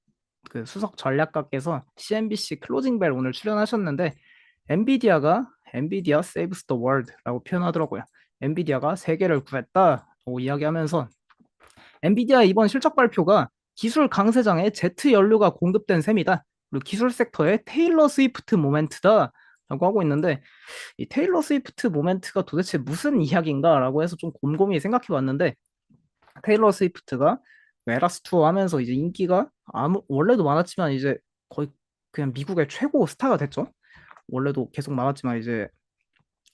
그 수석 전략가께서 CNBC 클로징 벨 오늘 출연하셨는데 엔비디아 saves the world라고 표현하더라고요. 엔비디아가 세계를 구했다라고 이야기하면서 엔비디아 이번 실적 발표가 기술 강세장에 제트 연료가 공급된 셈이다. 그리고 기술 섹터의 테일러 스위프트 모멘트다. 라고 하고 있는데 이 테일러 스위프트 모멘트가 도대체 무슨 이야기인가라고 해서 좀 곰곰이 생각해 봤는데 테일러 스위프트가 에라스 투어 하면서 이제 인기가 아무 원래도 많았지만 이제 거의 그냥 미국의 최고 스타가 됐죠. 원래도 계속 많았지만 이제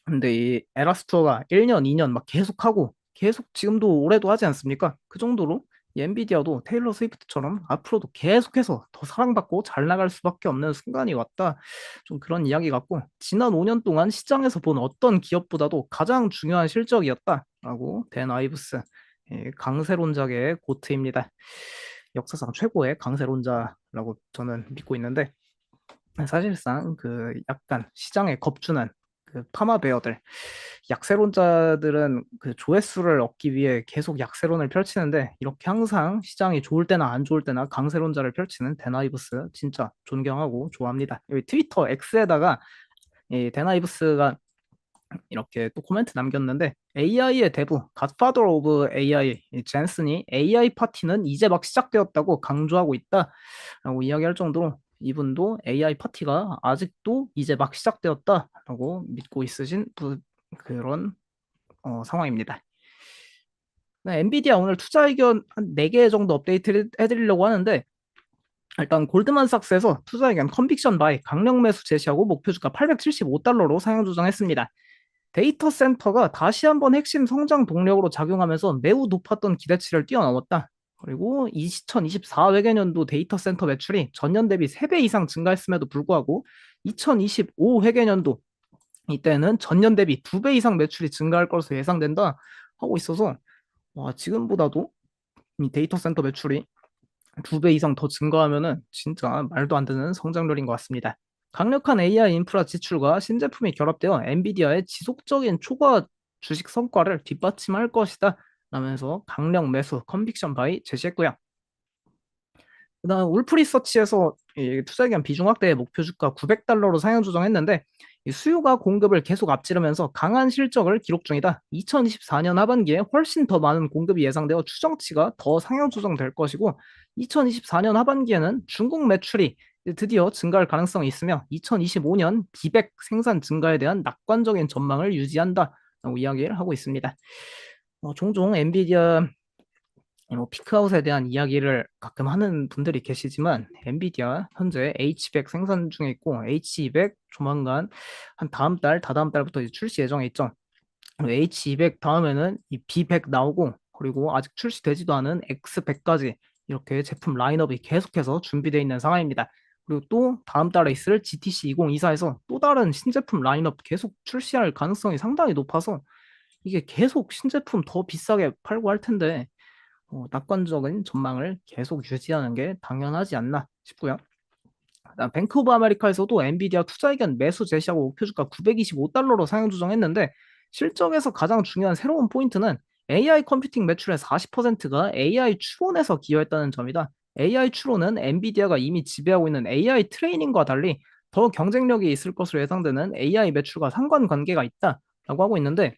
근데 이 에라스 투어가 1년, 2년 막 계속하고 계속 지금도 올해도 하지 않습니까? 그 정도로 이 엔비디아도 테일러 스위프트처럼 앞으로도 계속해서 더 사랑받고 잘 나갈 수밖에 없는 순간이 왔다. 좀 그런 이야기 같고 지난 5년 동안 시장에서 본 어떤 기업보다도 가장 중요한 실적이었다라고 댄 아이브스 강세론자계의 고트입니다. 역사상 최고의 강세론자라고 저는 믿고 있는데 사실상 그 약간 시장에 겁주는 그 파마베어들 약세론자들은 그 조회수를 얻기 위해 계속 약세론을 펼치는데 이렇게 항상 시장이 좋을 때나 안 좋을 때나 강세론자를 펼치는 데나이브스 진짜 존경하고 좋아합니다. 여기 트위터 X에다가 이 데나이브스가 이렇게 또 코멘트 남겼는데 AI의 대부, 갓파더 오브 AI 이 젠슨이 AI 파티는 이제 막 시작되었다고 강조하고 있다라고 이야기할 정도로 이분도 AI 파티가 아직도 이제 막 시작되었다라고 믿고 있으신 그런 상황입니다. 네, 엔비디아 오늘 투자 의견 한 4개 정도 업데이트 해드리려고 하는데 일단 골드만삭스에서 투자 의견 컨빅션 바이 강력 매수 제시하고 목표 주가 875달러로 상향 조정했습니다. 데이터 센터가 다시 한번 핵심 성장 동력으로 작용하면서 매우 높았던 기대치를 뛰어넘었다. 그리고 2024 회계년도 데이터 센터 매출이 전년 대비 3배 이상 증가했음에도 불구하고 2025 회계년도 이때는 전년 대비 2배 이상 매출이 증가할 것으로 예상된다 하고 있어서 와, 지금보다도 이 데이터 센터 매출이 2배 이상 더 증가하면은 진짜 말도 안 되는 성장률인 것 같습니다. 강력한 AI 인프라 지출과 신제품이 결합되어 엔비디아의 지속적인 초과 주식 성과를 뒷받침할 것이다. 라면서 강력 매수 컨빅션 바이 제시했고요. 그다음 울프 리서치에서 이 투자 기간 비중 확대의 목표 주가 900달러로 상향 조정했는데 이 수요가 공급을 계속 앞지르면서 강한 실적을 기록 중이다. 2024년 하반기에 훨씬 더 많은 공급이 예상되어 추정치가 더 상향 조정될 것이고 2024년 하반기에는 중국 매출이 드디어 증가할 가능성이 있으며 2025년 비백 생산 증가에 대한 낙관적인 전망을 유지한다라고 이야기를 하고 있습니다. 종종 엔비디아 뭐 피크아웃에 대한 이야기를 가끔 하는 분들이 계시지만 엔비디아 현재 H100 생산 중에 있고 H200 조만간 한 다음 달, 다다음 달부터 이제 출시 예정에 있죠. 그리고 H200 다음에는 이 B100 나오고 그리고 아직 출시되지도 않은 X100까지 이렇게 제품 라인업이 계속해서 준비되어 있는 상황입니다. 그리고 또 다음 달에 있을 GTC 2024에서 또 다른 신제품 라인업 계속 출시할 가능성이 상당히 높아서 이게 계속 신제품 더 비싸게 팔고 할 텐데 낙관적인 전망을 계속 유지하는 게 당연하지 않나 싶고요. 그다음 뱅크 오브 아메리카에서도 엔비디아 투자 의견 매수 제시하고 목표 주가 925달러로 상향 조정했는데 실적에서 가장 중요한 새로운 포인트는 AI 컴퓨팅 매출의 40%가 AI 추론에서 기여했다는 점이다. AI 추론은 엔비디아가 이미 지배하고 있는 AI 트레이닝과 달리 더 경쟁력이 있을 것으로 예상되는 AI 매출과 상관관계가 있다라고 하고 있는데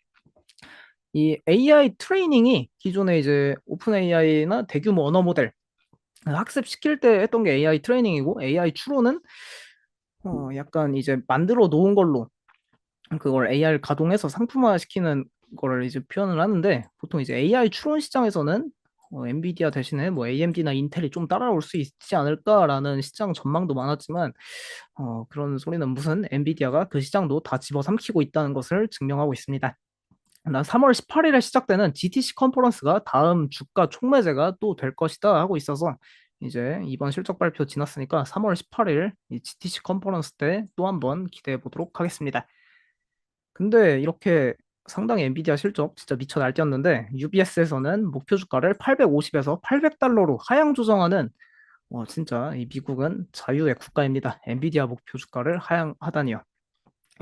이 AI 트레이닝이 기존에 이제 오픈 AI나 대규모 언어 모델 학습시킬 때 했던 게 AI 트레이닝이고 AI 추론은 약간 이제 만들어 놓은 걸로 그걸 AI를 가동해서 상품화 시키는 거를 이제 표현을 하는데 보통 이제 AI 추론 시장에서는 엔비디아 대신에 뭐 AMD나 인텔이 좀 따라올 수 있지 않을까라는 시장 전망도 많았지만 그런 소리는 무슨 엔비디아가 그 시장도 다 집어삼키고 있다는 것을 증명하고 있습니다. 난 3월 18일에 시작되는 GTC 컨퍼런스가 다음 주가 촉매제가 또 될 것이다 하고 있어서 이제 이번 실적 발표 지났으니까 3월 18일 이 GTC 컨퍼런스 때 또 한번 기대해 보도록 하겠습니다. 근데 이렇게 상당히 엔비디아 실적 진짜 미쳐 날뛰었는데 UBS에서는 목표 주가를 850에서 800달러로 하향 조정하는 진짜 이 미국은 자유의 국가입니다. 엔비디아 목표 주가를 하향하다니요.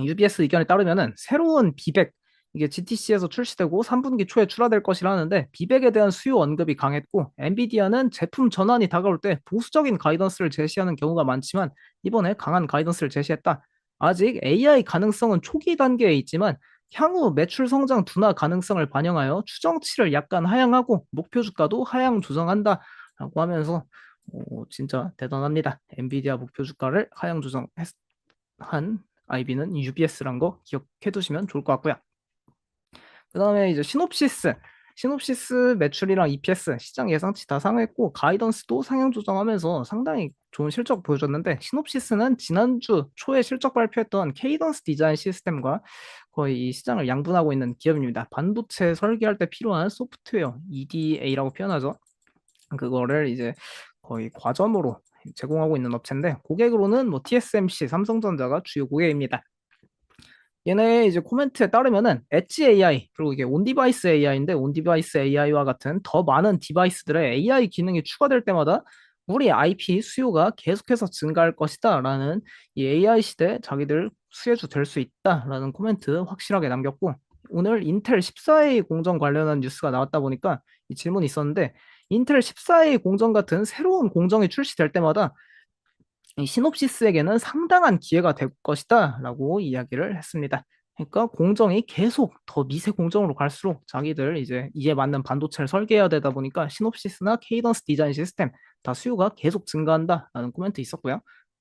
UBS 의견에 따르면은 새로운 비백 이게 GTC에서 출시되고 3분기 초에 출하될 것이라는데 비백에 대한 수요 언급이 강했고 엔비디아는 제품 전환이 다가올 때 보수적인 가이던스를 제시하는 경우가 많지만 이번에 강한 가이던스를 제시했다. 아직 AI 가능성은 초기 단계에 있지만 향후 매출 성장 둔화 가능성을 반영하여 추정치를 약간 하향하고 목표 주가도 하향 조정한다라고 하면서 진짜 대단합니다. 엔비디아 목표 주가를 하향 조정한 IB는 UBS란 거 기억해 두시면 좋을 것 같고요. 그 다음에 이제 시놉시스 매출이랑 EPS 시장 예상치 다 상회했고 가이던스도 상향 조정하면서 상당히 좋은 실적 보여줬는데 시놉시스는 지난주 초에 실적 발표했던 케이던스 디자인 시스템과 거의 이 시장을 양분하고 있는 기업입니다. 반도체 설계할 때 필요한 소프트웨어 EDA라고 표현하죠. 그거를 이제 거의 과점으로 제공하고 있는 업체인데 고객으로는 뭐 TSMC, 삼성전자가 주요 고객입니다. 얘네 이제 코멘트에 따르면은 엣지 AI 그리고 이게 온디바이스 AI인데 온디바이스 AI와 같은 더 많은 디바이스들의 AI 기능이 추가될 때마다 우리 IP 수요가 계속해서 증가할 것이다라는 이 AI 시대 자기들 수혜주 될 수 있다라는 코멘트 확실하게 남겼고 오늘 인텔 14A 공정 관련한 뉴스가 나왔다 보니까 이 질문이 있었는데 인텔 14A 공정 같은 새로운 공정이 출시될 때마다 이 시놉시스에게는 상당한 기회가 될 것이다 라고 이야기를 했습니다. 그러니까 공정이 계속 더 미세 공정으로 갈수록 자기들 이제 이에 맞는 반도체를 설계해야 되다 보니까 시놉시스나 케이던스 디자인 시스템 다 수요가 계속 증가한다라는 코멘트 있었고요.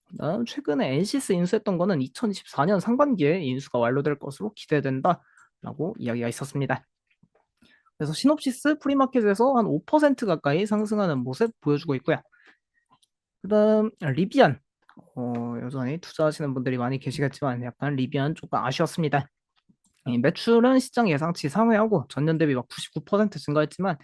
그다음 최근에 엔시스 인수했던 거는 2024년 상반기에 인수가 완료될 것으로 기대된다라고 이야기가 있었습니다. 그래서 시놉시스 프리마켓에서 한 5% 가까이 상승하는 모습 보여주고 있고요. 그다음 리비안 여전히 투자하시는 분들이 많이 계시겠지만 약간 리비안 조금 아쉬웠습니다. 이 매출은 시장 예상치 상회하고 전년 대비 막 99% 증가했지만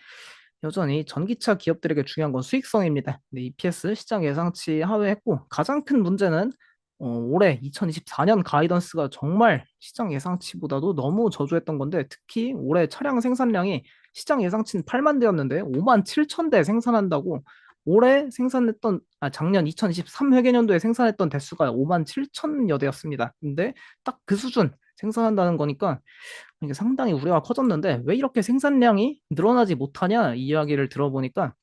여전히 전기차 기업들에게 중요한 건 수익성입니다. 근데 EPS 시장 예상치 하회했고 가장 큰 문제는 올해 2024년 가이던스가 정말 시장 예상치보다도 너무 저조했던 건데 특히 올해 차량 생산량이 시장 예상치는 8만 대였는데 5만 7천 대 생산한다고 올해 생산했던 작년 2023 회계년도에 생산했던 대수가 5만 7천여 대였습니다. 근데 딱 그 수준 생산한다는 거니까 이게 상당히 우려가 커졌는데 왜 이렇게 생산량이 늘어나지 못하냐 이 이야기를 들어보니까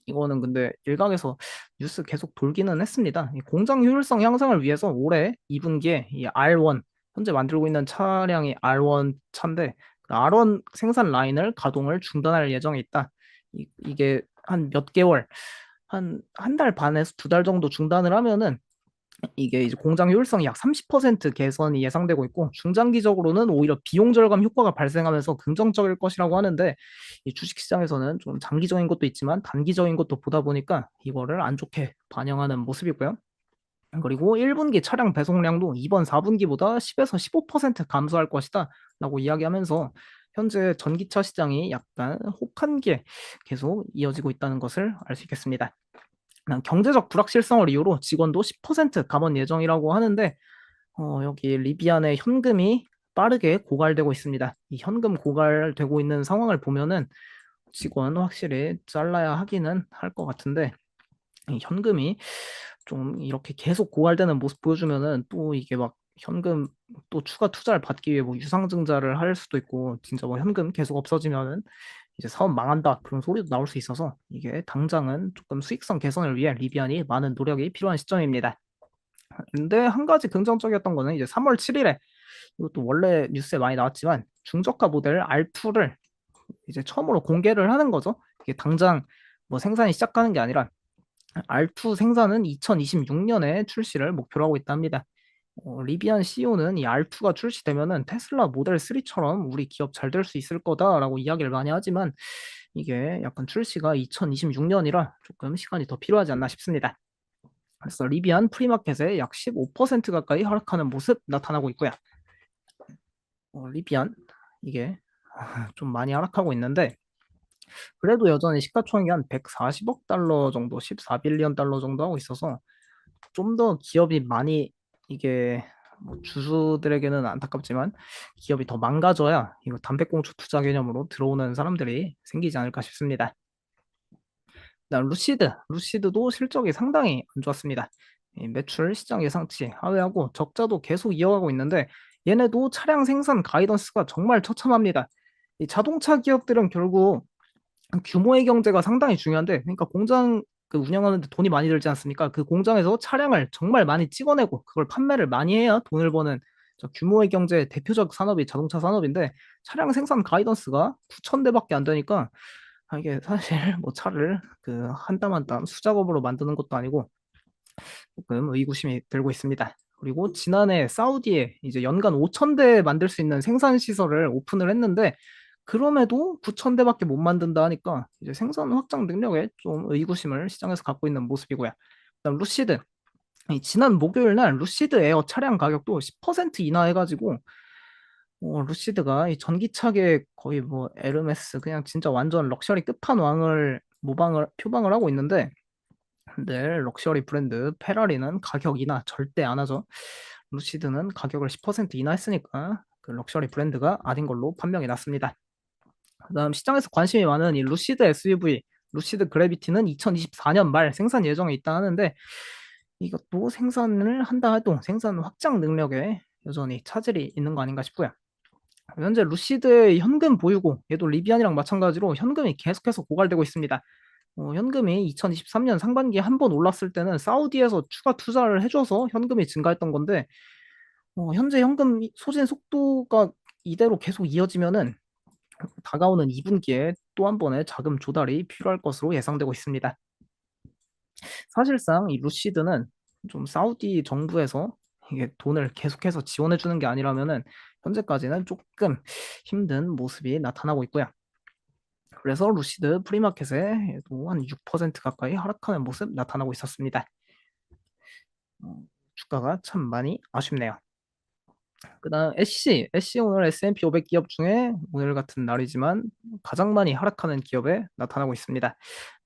이거는 근데 일각에서 뉴스 계속 돌기는 했습니다. 이 공장 효율성 향상을 위해서 올해 2분기에 이 R1 현재 만들고 있는 차량이 R1 차인데 그 R1 생산 라인을 가동을 중단할 예정에 있다. 이게 한 몇 개월 한 달 반에서 두 달 정도 중단을 하면은 이게 이제 공장 효율성이 약 30% 개선이 예상되고 있고 중장기적으로는 오히려 비용 절감 효과가 발생하면서 긍정적일 것이라고 하는데 이 주식시장에서는 좀 장기적인 것도 있지만 단기적인 것도 보다 보니까 이거를 안 좋게 반영하는 모습이고요. 그리고 1분기 차량 배송량도 이번 4분기보다 10에서 15% 감소할 것이다 라고 이야기하면서 현재 전기차 시장이 약간 혹한기에 계속 이어지고 있다는 것을 알 수 있겠습니다. 경제적 불확실성을 이유로 직원도 10% 감원 예정이라고 하는데 여기 리비안의 현금이 빠르게 고갈되고 있습니다. 이 현금 고갈되고 있는 상황을 보면은 직원 확실히 잘라야 하기는 할 것 같은데 이 현금이 좀 이렇게 계속 고갈되는 모습 보여주면은 또 이게 막 현금 또 추가 투자를 받기 위해 뭐 유상증자를 할 수도 있고 진짜 뭐 현금 계속 없어지면은 이제 사업 망한다 그런 소리도 나올 수 있어서 이게 당장은 조금 수익성 개선을 위해 리비안이 많은 노력이 필요한 시점입니다. 근데 한 가지 긍정적이었던 거는 이제 3월 7일에 이것도 원래 뉴스에 많이 나왔지만 중저가 모델 R2를 이제 처음으로 공개를 하는 거죠. 이게 당장 뭐 생산이 시작하는 게 아니라 R2 생산은 2026년에 출시를 목표로 하고 있답니다. 리비안 CEO는 이 R2가 출시되면은 테슬라 모델 3처럼 우리 기업 잘 될 수 있을 거다라고 이야기를 많이 하지만 이게 약간 출시가 2026년이라 조금 시간이 더 필요하지 않나 싶습니다. 그래서 리비안 프리마켓에 약 15% 가까이 하락하는 모습 나타나고 있고요. 리비안 이게 좀 많이 하락하고 있는데 그래도 여전히 시가총액이 한 140억 달러 정도, 14빌리언 달러 정도 하고 있어서 좀 더 기업이 많이 이게 뭐 주주들에게는 안타깝지만 기업이 더 망가져야 이거 담배꽁초 투자 개념으로 들어오는 사람들이 생기지 않을까 싶습니다. 그다음 루시드도 실적이 상당히 안 좋았습니다. 이 매출 시장 예상치 하회하고 적자도 계속 이어가고 있는데 얘네도 차량 생산 가이던스가 정말 처참합니다. 이 자동차 기업들은 결국 규모의 경제가 상당히 중요한데, 그러니까 공장 그 운영하는데 돈이 많이 들지 않습니까? 그 공장에서 차량을 정말 많이 찍어내고 그걸 판매를 많이 해야 돈을 버는 저 규모의 경제의 대표적 산업이 자동차 산업인데 차량 생산 가이던스가 9천 대밖에 안 되니까 이게 사실 뭐 차를 그 한 땀 한 땀 수작업으로 만드는 것도 아니고 조금 의구심이 들고 있습니다. 그리고 지난해 사우디에 이제 연간 5천 대 만들 수 있는 생산 시설을 오픈을 했는데 그럼에도 9천 대밖에 못 만든다 하니까 이제 생산 확장 능력에 좀 의구심을 시장에서 갖고 있는 모습이고요. 그다음 루시드. 이 지난 목요일 날 루시드 에어 차량 가격도 10% 인하해가지고 루시드가 이 전기차계 거의 뭐 에르메스 그냥 진짜 완전 럭셔리 끝판왕을 모방을 표방을 하고 있는데 근데 럭셔리 브랜드 페라리는 가격 인하 절대 안 하죠. 루시드는 가격을 10% 인하했으니까 그 럭셔리 브랜드가 아닌 걸로 판명이 났습니다. 그다음 시장에서 관심이 많은 이 루시드 SUV, 루시드 그래비티는 2024년 말 생산 예정에 있다 하는데 이것도 생산을 한다 해도 생산 확장 능력에 여전히 차질이 있는 거 아닌가 싶고요. 현재 루시드의 현금 보유고 얘도 리비안이랑 마찬가지로 현금이 계속해서 고갈되고 있습니다. 현금이 2023년 상반기에 한 번 올랐을 때는 사우디에서 추가 투자를 해줘서 현금이 증가했던 건데 현재 현금 소진 속도가 이대로 계속 이어지면은 다가오는 2분기에 또 한 번의 자금 조달이 필요할 것으로 예상되고 있습니다. 사실상 이 루시드는 좀 사우디 정부에서 이게 돈을 계속해서 지원해 주는 게 아니라면은 현재까지는 조금 힘든 모습이 나타나고 있고요. 그래서 루시드 프리마켓에도 한 6% 가까이 하락하는 모습 나타나고 있었습니다. 어, 주가가 참 많이 아쉽네요. 그다음 애쉬 오늘 S&P 500 기업 중에 오늘 같은 날이지만 가장 많이 하락하는 기업에 나타나고 있습니다.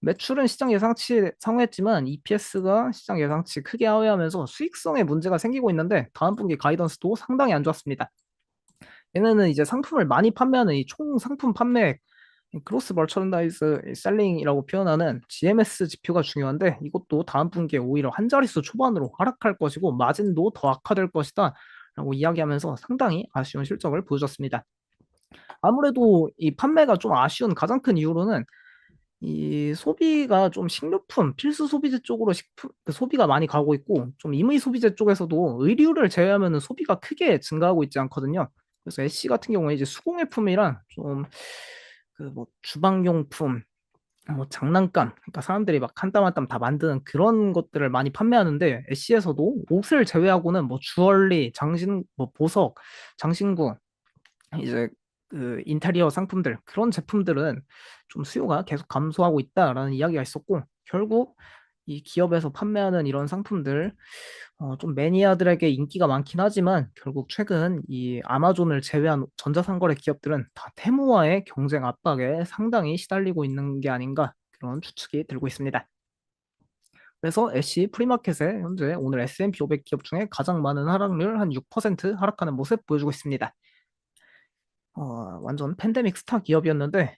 매출은 시장 예상치 상회했지만 EPS가 시장 예상치 크게 하회하면서 수익성에 문제가 생기고 있는데 다음 분기 가이던스도 상당히 안 좋았습니다. 얘네는 이제 상품을 많이 판매하는 이 총 상품 판매액 크로스 머천다이즈 셀링이라고 표현하는 GMS 지표가 중요한데 이것도 다음 분기에 오히려 한 자릿수 초반으로 하락할 것이고 마진도 더 악화될 것이다 라고 이야기하면서 상당히 아쉬운 실적을 보여줬습니다. 아무래도 이 판매가 좀 아쉬운 가장 큰 이유로는 이 소비가 좀 식료품, 필수 소비재 쪽으로 그 소비가 많이 가고 있고 좀 임의 소비재 쪽에서도 의류를 제외하면 소비가 크게 증가하고 있지 않거든요. 그래서 애쉬 같은 경우에 이제 수공예품이랑 좀 그 뭐 주방용품, 뭐 장난감, 그러니까 사람들이 막 한 땀 한 땀 다 만드는 그런 것들을 많이 판매하는데 애쉬에서도 옷을 제외하고는 뭐 주얼리, 뭐 보석, 장신구, 이제 그 인테리어 상품들 그런 제품들은 좀 수요가 계속 감소하고 있다라는 이야기가 있었고 결국 이 기업에서 판매하는 이런 상품들 좀 매니아들에게 인기가 많긴 하지만 결국 최근 이 아마존을 제외한 전자상거래 기업들은 다 테무와의 경쟁 압박에 상당히 시달리고 있는 게 아닌가 그런 추측이 들고 있습니다. 그래서 애쉬 프리마켓에 현재 오늘 S&P 500 기업 중에 가장 많은 하락률 한 6% 하락하는 모습 보여주고 있습니다. 완전 팬데믹 스타 기업이었는데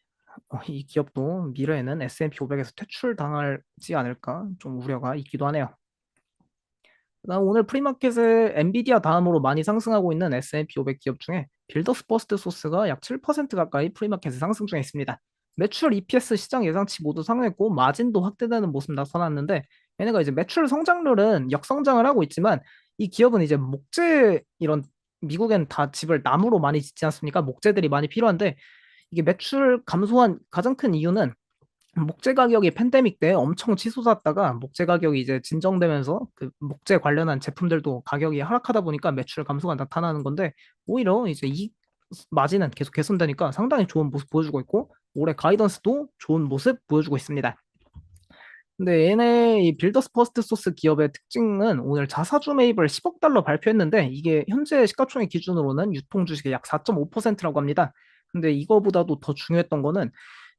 이 기업도 미래에는 S&P 500에서 퇴출당하지 않을까 좀 우려가 있기도 하네요. 그다음 오늘 프리마켓에 엔비디아 다음으로 많이 상승하고 있는 S&P 500 기업 중에 빌더스 버스트 소스가 약 7% 가까이 프리마켓에 상승 중에 있습니다. 매출, EPS, 시장 예상치 모두 상회했고 마진도 확대되는 모습 나타났는데 얘네가 이제 매출 성장률은 역성장을 하고 있지만 이 기업은 이제 목재 이런 미국엔 다 집을 나무로 많이 짓지 않습니까? 목재들이 많이 필요한데 이게 매출 감소한 가장 큰 이유는 목재 가격이 팬데믹 때 엄청 치솟았다가 목재 가격이 이제 진정되면서 그 목재 관련한 제품들도 가격이 하락하다 보니까 매출 감소가 나타나는 건데 오히려 이제 이 마진은 계속 개선되니까 상당히 좋은 모습 보여주고 있고 올해 가이던스도 좋은 모습 보여주고 있습니다. 근데 얘네 이 빌더스 퍼스트 소스 기업의 특징은 오늘 자사주 매입을 10억 달러 발표했는데 이게 현재 시가총액 기준으로는 유통 주식의 약 4.5%라고 합니다. 근데 이거보다도 더 중요했던 거는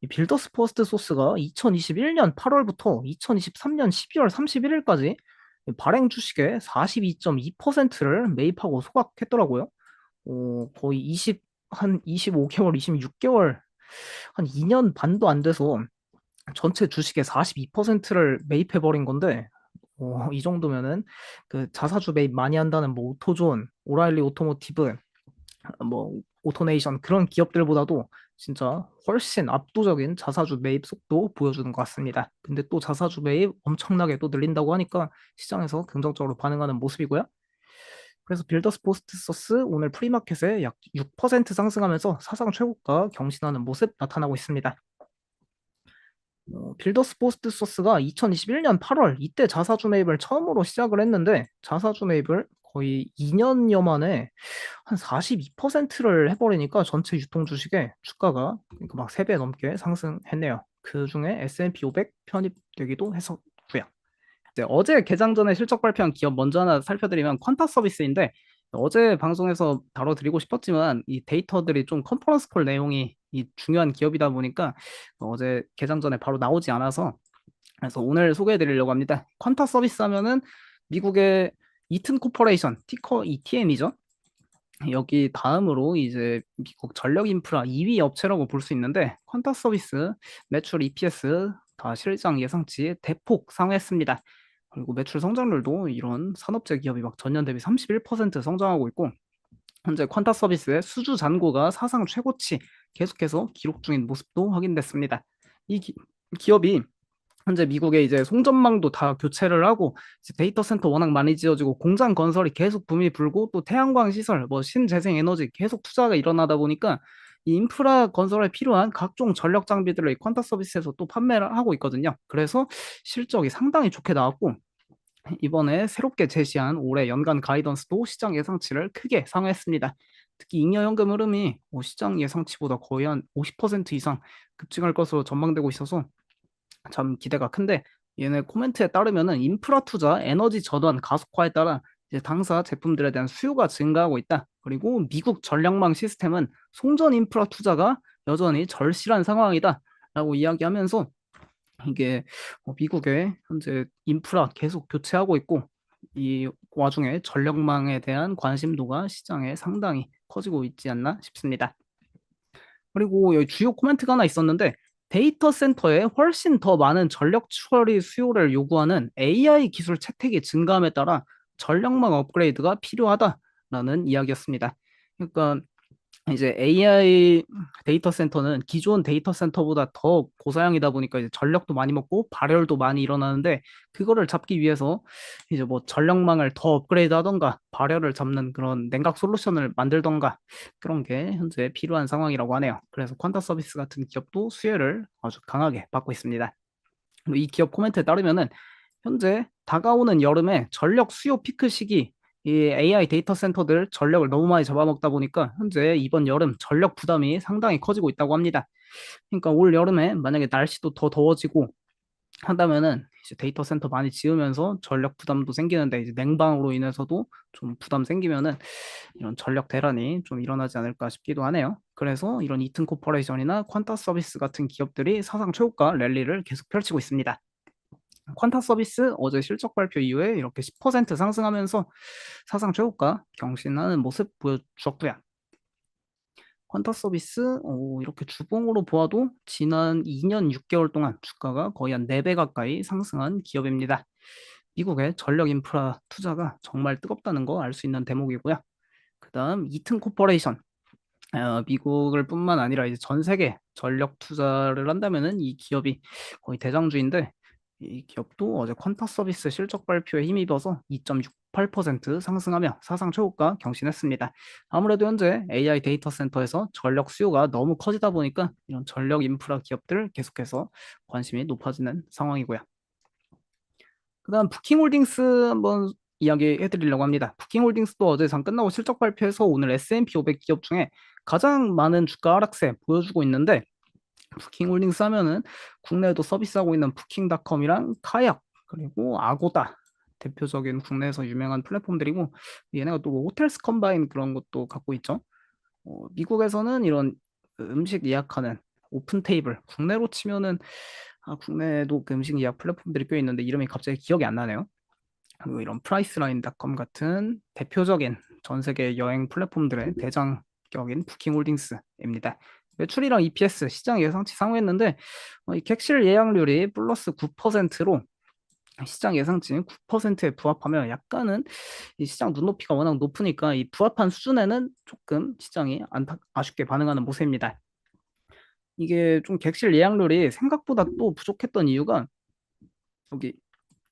이 빌더스 퍼스트 소스가 2021년 8월부터 2023년 12월 31일까지 발행 주식의 42.2%를 매입하고 소각했더라고요. 거의 한 25개월, 26개월, 한 2년 반도 안 돼서 전체 주식의 42%를 매입해버린 건데, 이 정도면은 그 자사주 매입 많이 한다는 뭐 오토존, 오라일리 오토모티브, 뭐 오토네이션 그런 기업들보다도 진짜 훨씬 압도적인 자사주 매입 속도 보여주는 것 같습니다. 근데 또 자사주 매입 엄청나게 또 늘린다고 하니까 시장에서 긍정적으로 반응하는 모습이고요. 그래서 빌더스 포스트 소스 오늘 프리마켓에 약 6% 상승하면서 사상 최고가 경신하는 모습 나타나고 있습니다. 빌더스 포스트 소스가 2021년 8월 이때 자사주 매입을 처음으로 시작을 했는데 자사주 매입을 거의 2년여 만에 한 42%를 해버리니까 전체 유통 주식의 주가가 그러니까 막 3배 넘게 상승했네요. 그 중에 S&P 500 편입되기도 했었고요. 이제 어제 개장 전에 실적 발표한 기업 먼저 하나 살펴드리면 퀀타 서비스인데 어제 방송에서 다뤄드리고 싶었지만 이 데이터들이 좀 컨퍼런스 콜 내용이 이 중요한 기업이다 보니까 어제 개장 전에 바로 나오지 않아서 그래서 오늘 소개해드리려고 합니다. 퀀타 서비스 하면은 미국의 이튼 코퍼레이션 티커 ETN이죠. 여기 다음으로 이제 미국 전력 인프라 2위 업체라고 볼 수 있는데 퀀타 서비스 매출 EPS 다 실장 예상치 대폭 상회했습니다. 그리고 매출 성장률도 이런 산업재 기업이 막 전년 대비 31% 성장하고 있고 현재 퀀타 서비스의 수주 잔고가 사상 최고치 계속해서 기록 중인 모습도 확인됐습니다. 이 기업이 현재 미국에 이제 송전망도 다 교체를 하고 이제 데이터 센터 워낙 많이 지어지고 공장 건설이 계속 붐이 불고 또 태양광 시설, 뭐 신재생 에너지 계속 투자가 일어나다 보니까 이 인프라 건설에 필요한 각종 전력 장비들을 이 퀀타 서비스에서 또 판매를 하고 있거든요. 그래서 실적이 상당히 좋게 나왔고 이번에 새롭게 제시한 올해 연간 가이던스도 시장 예상치를 크게 상회했습니다. 특히 잉여현금 흐름이 시장 예상치보다 거의 한 50% 이상 급증할 것으로 전망되고 있어서 참 기대가 큰데 얘네 코멘트에 따르면은 인프라 투자, 에너지 전환 가속화에 따라 이제 당사 제품들에 대한 수요가 증가하고 있다. 그리고 미국 전력망 시스템은 송전 인프라 투자가 여전히 절실한 상황이다라고 이야기하면서 이게 미국의 현재 인프라 계속 교체하고 있고 이 와중에 전력망에 대한 관심도가 시장에 상당히 커지고 있지 않나 싶습니다. 그리고 여기 주요 코멘트가 하나 있었는데 데이터 센터에 훨씬 더 많은 전력 처리 수요를 요구하는 AI 기술 채택이 증가함에 따라 전력망 업그레이드가 필요하다라는 이야기였습니다. 그러니까 이제 AI 데이터 센터는 기존 데이터 센터보다 더 고사양이다 보니까 이제 전력도 많이 먹고 발열도 많이 일어나는데 그거를 잡기 위해서 이제 뭐 전력망을 더 업그레이드 하던가 발열을 잡는 그런 냉각 솔루션을 만들던가 그런 게 현재 필요한 상황이라고 하네요. 그래서 퀀타 서비스 같은 기업도 수혜를 아주 강하게 받고 있습니다. 그리고 이 기업 코멘트에 따르면은 현재 다가오는 여름에 전력 수요 피크 시기 이 AI 데이터 센터들 전력을 너무 많이 잡아먹다 보니까 현재 이번 여름 전력 부담이 상당히 커지고 있다고 합니다. 그러니까 올 여름에 만약에 날씨도 더 더워지고 한다면은 이제 데이터 센터 많이 지으면서 전력 부담도 생기는데 이제 냉방으로 인해서도 좀 부담 생기면은 이런 전력 대란이 좀 일어나지 않을까 싶기도 하네요. 그래서 이런 이튼 코퍼레이션이나 퀀타 서비스 같은 기업들이 사상 최고가 랠리를 계속 펼치고 있습니다. 퀀타 서비스 어제 실적 발표 이후에 이렇게 10% 상승하면서 사상 최고가 경신하는 모습 보여주었고요. 퀀타 서비스 이렇게 주봉으로 보아도 지난 2년 6개월 동안 주가가 거의 한 4배 가까이 상승한 기업입니다. 미국의 전력 인프라 투자가 정말 뜨겁다는 거 알 수 있는 대목이고요. 그다음 이튼 코퍼레이션 미국을 뿐만 아니라 이제 전 세계 전력 투자를 한다면은 이 기업이 거의 대장주인데 이 기업도 어제 퀀타 서비스 실적 발표에 힘입어서 2.68% 상승하며 사상 최고가 경신했습니다. 아무래도 현재 AI 데이터 센터에서 전력 수요가 너무 커지다 보니까 이런 전력 인프라 기업들 계속해서 관심이 높아지는 상황이고요. 그다음 부킹홀딩스 한번 이야기해 드리려고 합니다. 부킹홀딩스도 어제 장 끝나고 실적 발표해서 오늘 S&P 500 기업 중에 가장 많은 주가 하락세 보여주고 있는데 부킹홀딩스 하면은 국내에도 서비스하고 있는 부킹닷컴이랑 카약 그리고 아고다 대표적인 국내에서 유명한 플랫폼들이고 얘네가 또 호텔스 컴바인 그런 것도 갖고 있죠. 미국에서는 이런 그 음식 예약하는 오픈 테이블, 국내로 치면은 국내에도 그 음식 예약 플랫폼들이 꽤 있는데 이름이 갑자기 기억이 안 나네요. 그리고 이런 프라이스라인닷컴 같은 대표적인 전 세계 여행 플랫폼들의 대장격인 부킹홀딩스입니다. 매출이랑 EPS 시장 예상치 상회했는데 이 객실 예약률이 플러스 9%로 시장 예상치 9%에 부합하면 약간은 이 시장 눈높이가 워낙 높으니까 이 부합한 수준에는 조금 시장이 아쉽게 반응하는 모습입니다. 이게 좀 객실 예약률이 생각보다 또 부족했던 이유가 여기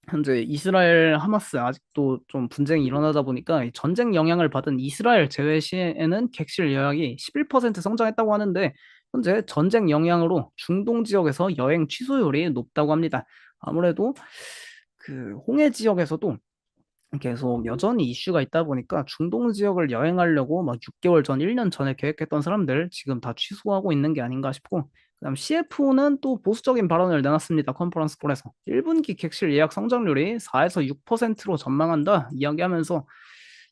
현재 이스라엘 하마스 아직도 좀 분쟁이 일어나다 보니까 이 전쟁 영향을 받은 이스라엘 제외 시에는 객실 예약이 11% 성장했다고 하는데 현재 전쟁 영향으로 중동 지역에서 여행 취소율이 높다고 합니다. 아무래도 그 홍해 지역에서도 계속 여전히 이슈가 있다 보니까 중동 지역을 여행하려고 막 6개월 전, 1년 전에 계획했던 사람들 지금 다 취소하고 있는 게 아닌가 싶고, 그다음 CFO는 또 보수적인 발언을 내놨습니다. 컨퍼런스 콜에서 1분기 객실 예약 성장률이 4에서 6%로 전망한다 이야기하면서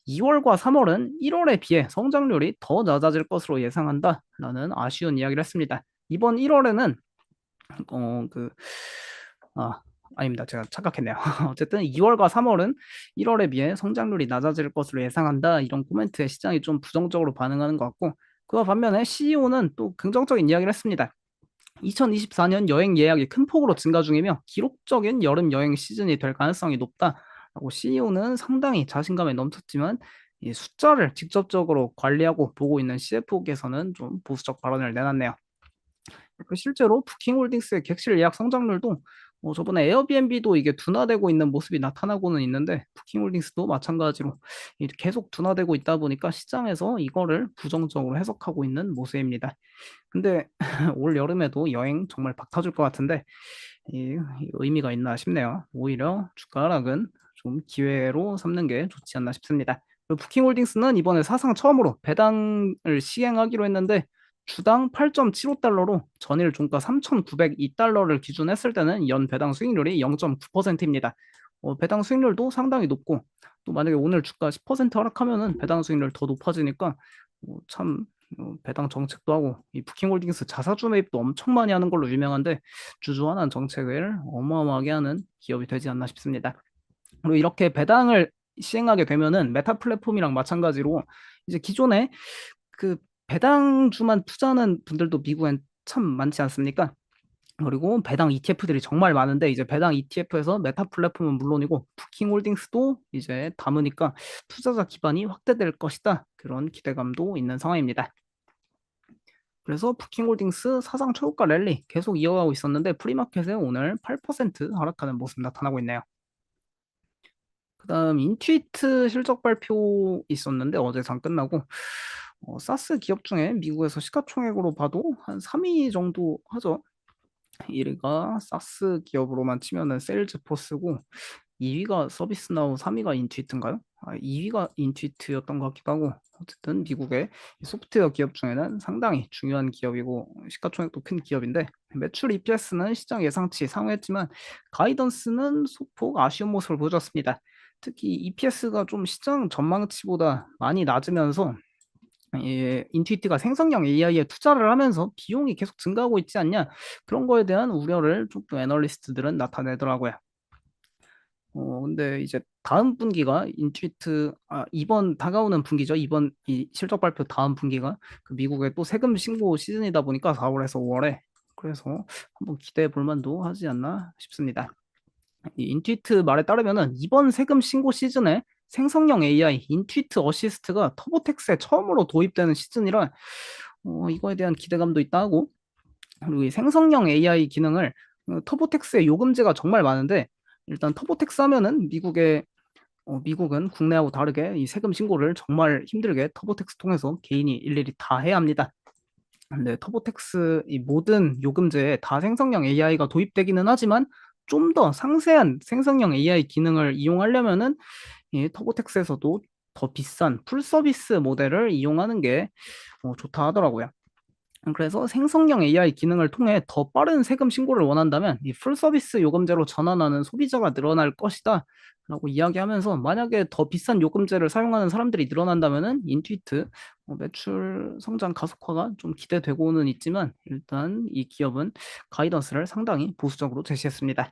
2월과 3월은 1월에 비해 성장률이 더 낮아질 것으로 예상한다라는 아쉬운 이야기를 했습니다. 이번 1월에는 어, 그, 아, 아닙니다. 제가 착각했네요. 어쨌든 2월과 3월은 1월에 비해 성장률이 낮아질 것으로 예상한다. 이런 코멘트에 시장이 좀 부정적으로 반응하는 것 같고, 그와 반면에 CEO는 또 긍정적인 이야기를 했습니다. 2024년 여행 예약이 큰 폭으로 증가 중이며 기록적인 여름 여행 시즌이 될 가능성이 높다라고 CEO는 상당히 자신감에 넘쳤지만 이 숫자를 직접적으로 관리하고 보고 있는 CFO께서는 좀 보수적 발언을 내놨네요. 실제로 부킹홀딩스의 객실 예약 성장률도 저번에 에어비앤비도 이게 둔화되고 있는 모습이 나타나고는 있는데 부킹홀딩스도 마찬가지로 계속 둔화되고 있다 보니까 시장에서 이거를 부정적으로 해석하고 있는 모습입니다. 근데 올 여름에도 여행 정말 박 터질 것 같은데 이 의미가 있나 싶네요. 오히려 주가 하락은 좀 기회로 삼는 게 좋지 않나 싶습니다. 그리고 부킹홀딩스는 이번에 사상 처음으로 배당을 시행하기로 했는데 주당 8.75달러로 전일 종가 3,902달러를 기준했을 때는 연 배당 수익률이 0.9%입니다. 배당 수익률도 상당히 높고 또 만약에 오늘 주가 10% 하락하면은 배당 수익률 더 높아지니까 참 배당 정책도 하고 이 부킹홀딩스 자사주 매입도 엄청 많이 하는 걸로 유명한데 주주환원 정책을 어마어마하게 하는 기업이 되지 않나 싶습니다. 그리고 이렇게 배당을 시행하게 되면은 메타 플랫폼이랑 마찬가지로 이제 기존에 그 배당주만 투자하는 분들도 미국엔 참 많지 않습니까? 그리고 배당 ETF들이 정말 많은데 이제 배당 ETF에서 메타 플랫폼은 물론이고 부킹홀딩스도 이제 담으니까 투자자 기반이 확대될 것이다. 그런 기대감도 있는 상황입니다. 그래서 부킹홀딩스 사상 초고가 랠리 계속 이어가고 있었는데 프리마켓에 오늘 8% 하락하는 모습 나타나고 있네요. 그다음 인투이트 실적 발표 있었는데 어제 장 끝나고 사스 기업 중에 미국에서 시가총액으로 봐도 한 3위 정도 하죠. 1위가 사스 기업으로만 치면은 세일즈포스고 2위가 서비스나우, 3위가 인투이트인가요? 2위가 인투이트였던 것 같기도 하고 어쨌든 미국의 소프트웨어 기업 중에는 상당히 중요한 기업이고 시가총액도 큰 기업인데 매출 EPS는 시장 예상치 상회했지만 가이던스는 소폭 아쉬운 모습을 보여줬습니다. 특히 EPS가 좀 시장 전망치보다 많이 낮으면서 인투이트가 생성형 AI에 투자를 하면서 비용이 계속 증가하고 있지 않냐 그런 거에 대한 우려를 조금 애널리스트들은 나타내더라고요. 근데 이제 다음 분기가 이번 다가오는 분기죠. 이번 이 실적 발표 다음 분기가 그 미국의 또 세금 신고 시즌이다 보니까 4월에서 5월에 그래서 한번 기대해 볼 만도 하지 않나 싶습니다. 이 인투이트 말에 따르면은 이번 세금 신고 시즌에 생성형 AI 인투이트 어시스트가 터보텍스에 처음으로 도입되는 시즌이라 이거에 대한 기대감도 있다 하고 그리고 이 생성형 AI 기능을 터보텍스의 요금제가 정말 많은데 일단 터보텍스 하면은 미국은 국내하고 다르게 이 세금 신고를 정말 힘들게 터보텍스 통해서 개인이 일일이 다 해야 합니다. 근데 터보텍스 이 모든 요금제에 다 생성형 AI가 도입되기는 하지만 좀 더 상세한 생성형 AI 기능을 이용하려면은 이 터보텍스에서도 더 비싼 풀 서비스 모델을 이용하는 게 좋다 하더라고요. 그래서 생성형 AI 기능을 통해 더 빠른 세금 신고를 원한다면 이 풀서비스 요금제로 전환하는 소비자가 늘어날 것이다. 라고 이야기하면서 만약에 더 비싼 요금제를 사용하는 사람들이 늘어난다면은 인투이트 매출 성장 가속화가 좀 기대되고는 있지만 일단 이 기업은 가이던스를 상당히 보수적으로 제시했습니다.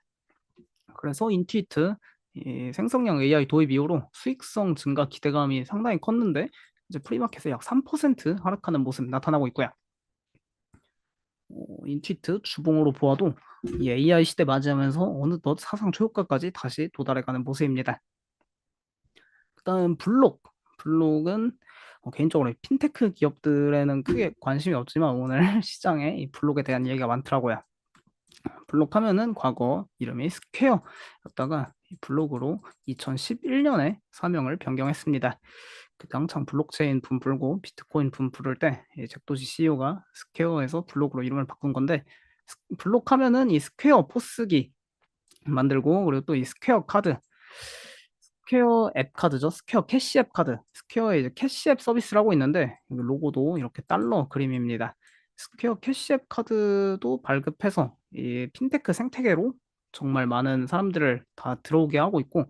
그래서 인투이트 이 생성형 AI 도입 이후로 수익성 증가 기대감이 상당히 컸는데 이제 프리마켓에 약 3% 하락하는 모습 나타나고 있고요. 인투이트 주봉으로 보아도 이 AI 시대 맞이하면서 어느덧 사상 초유가까지 다시 도달해가는 모습입니다. 그다음 블록은 개인적으로 핀테크 기업들에는 크게 관심이 없지만 오늘 시장에 이 블록에 대한 얘기가 많더라고요. 블록 하면은 과거 이름이 스퀘어였다가 블록으로 2011년에 사명을 변경했습니다. 그때 한창 블록체인 붐 불고 비트코인 붐 부를 때 잭도시 CEO가 스퀘어에서 블록으로 이름을 바꾼 건데 블록 하면은 이 스퀘어 포스기 만들고 그리고 또 이 스퀘어 카드 스퀘어 앱 카드죠. 스퀘어 캐시 앱 카드. 스퀘어의 이제 캐시 앱 서비스를 하고 있는데 여기 로고도 이렇게 달러 그림입니다. 스퀘어 캐시 앱 카드도 발급해서 이 핀테크 생태계로 정말 많은 사람들을 다 들어오게 하고 있고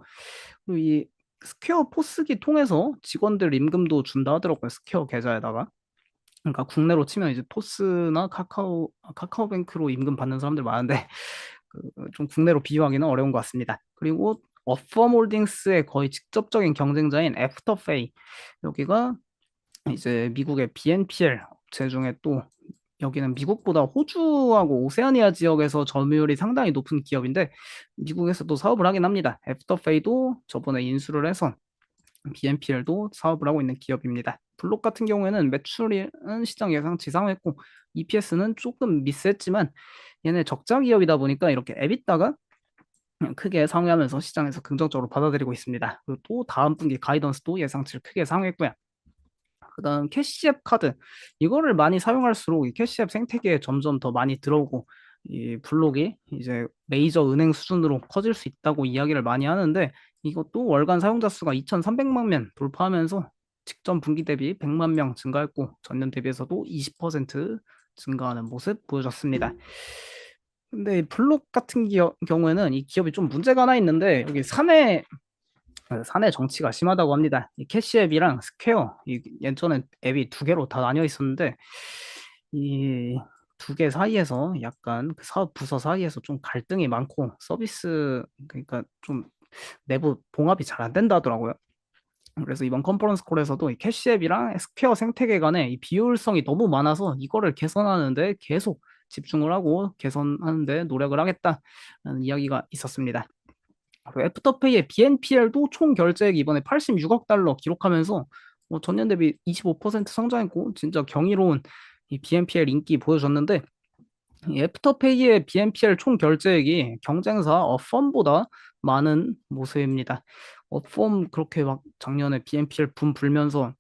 그리고 이 스퀘어 포스기 통해서 직원들 임금도 준다 하더라고요. 스퀘어 계좌에다가. 그러니까 국내로 치면 이제 토스나 카카오뱅크로 임금 받는 사람들 많은데 좀 국내로 비유하기는 어려운 것 같습니다. 그리고 어펌홀딩스의 거의 직접적인 경쟁자인 애프터페이 여기가 이제 미국의 BNPL 업체 중에 또 여기는 미국보다 호주하고 오세아니아 지역에서 점유율이 상당히 높은 기업인데 미국에서도 사업을 하긴 합니다. 애프터페이도 저번에 인수를 해서 BNPL도 사업을 하고 있는 기업입니다. 블록 같은 경우에는 매출은 시장 예상치 상회했고 EPS는 조금 미스했지만 얘네 적자 기업이다 보니까 이렇게 에비타가 크게 상회하면서 시장에서 긍정적으로 받아들이고 있습니다. 그리고 또 다음 분기 가이던스도 예상치를 크게 상회했고요. 그다음 캐시앱 카드 이거를 많이 사용할수록 이 캐시앱 생태계에 점점 더 많이 들어오고 이 블록이 이제 메이저 은행 수준으로 커질 수 있다고 이야기를 많이 하는데 이것도 월간 사용자 수가 2,300만 명 돌파하면서 직전 분기 대비 100만 명 증가했고 전년 대비해서도 20% 증가하는 모습 보여줬습니다. 근데 이 블록 같은 경우에는 이 기업이 좀 문제가 하나 있는데 여기 사내 정치가 심하다고 합니다. 이 캐시앱이랑 스퀘어 예전에 앱이 두 개로 다 나뉘어 있었는데 이 두 개 사이에서 약간 그 사업 부서 사이에서 좀 갈등이 많고 서비스 그러니까 좀 내부 봉합이 잘 안 된다 하더라고요. 그래서 이번 컨퍼런스 콜에서도 이 캐시앱이랑 스퀘어 생태계 간에 이 비효율성이 너무 많아서 이거를 개선하는데 계속 집중을 하고 개선하는데 노력을 하겠다라는 이야기가 있었습니다. 그리고 애프터페이의 BNPL도 총 결제액이 이번에 86억 달러 기록하면서 전년 대비 25% 성장했고 진짜 경이로운 이 BNPL 인기 보여줬는데 이 애프터페이의 BNPL 총 결제액이 경쟁사 어펌보다 많은 모습입니다. 어펌 그렇게 막 작년에 BNPL 붐 불면서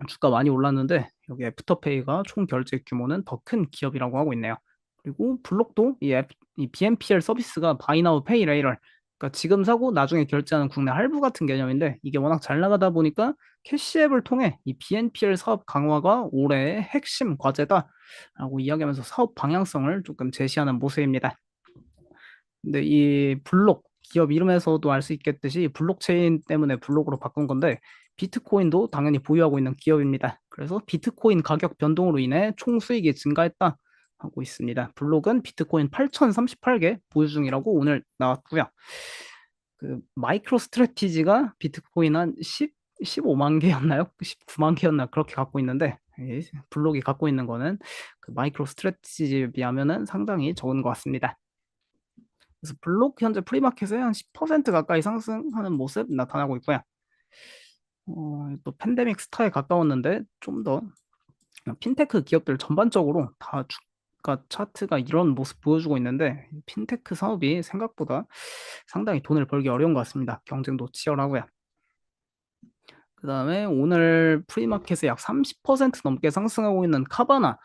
주가 많이 올랐는데 여기 애프터페이가 총 결제 규모는 더 큰 기업이라고 하고 있네요. 그리고 블록도 이 BNPL 서비스가 Buy Now Pay Later 그러니까 지금 사고 나중에 결제하는 국내 할부 같은 개념인데 이게 워낙 잘 나가다 보니까 캐시앱을 통해 이 BNPL 사업 강화가 올해의 핵심 과제다라고 이야기하면서 사업 방향성을 조금 제시하는 모습입니다. 근데 이 블록 기업 이름에서도 알 수 있겠듯이 블록체인 때문에 블록으로 바꾼 건데 비트코인도 당연히 보유하고 있는 기업입니다. 그래서 비트코인 가격 변동으로 인해 총 수익이 증가했다 하고 있습니다. 블록은 비트코인 8,038개 보유 중이라고 오늘 나왔고요. 그 마이크로 스트래티지가 비트코인 한 15만 개였나요? 19만 개였나 그렇게 갖고 있는데 블록이 갖고 있는 거는 그 마이크로 스트래티지에 비하면은 상당히 적은 것 같습니다. 그래서 블록 현재 프리마켓에 한 10% 가까이 상승하는 모습 나타나고 있고요. 또 팬데믹 스타에 가까웠는데 좀 더 핀테크 기업들 전반적으로 다 주가 차트가 이런 모습 보여주고 있는데 핀테크 사업이 생각보다 상당히 돈을 벌기 어려운 것 같습니다. 경쟁도 치열하고요. 그다음에 오늘 프리마켓에 약 30% 넘게 상승하고 있는 카바나.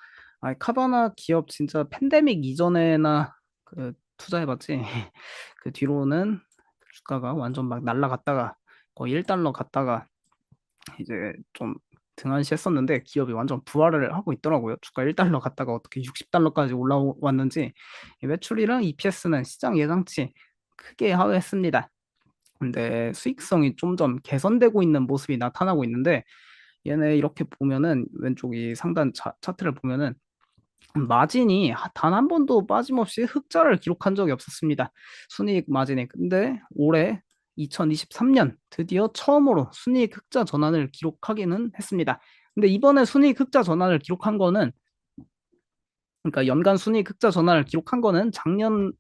카바나 기업 진짜 팬데믹 이전에나 그 투자해봤지. 그 뒤로는 주가가 완전 막 날라갔다가 거의 1달러 갔다가 이제 좀 등한시했었는데 기업이 완전 부활을 하고 있더라고요. 주가 1달러 갔다가 어떻게 60달러까지 올라왔는지 이 매출이랑 EPS는 시장 예상치 크게 하회했습니다. 근데 수익성이 좀 개선되고 있는 모습이 나타나고 있는데 얘네 이렇게 보면은 왼쪽 이 상단 차트를 보면은 마진이 단 한 번도 빠짐없이 흑자를 기록한 적이 없었습니다. 순이익 마진이. 근데 올해 2023년 드디어 처음으로 순이익 흑자 전환을 기록하기는 했습니다. 근데 이번에 순이익 흑자 전환을 기록한 거는 그러니까 연간 순이익 흑자 전환을 기록한 거는 작년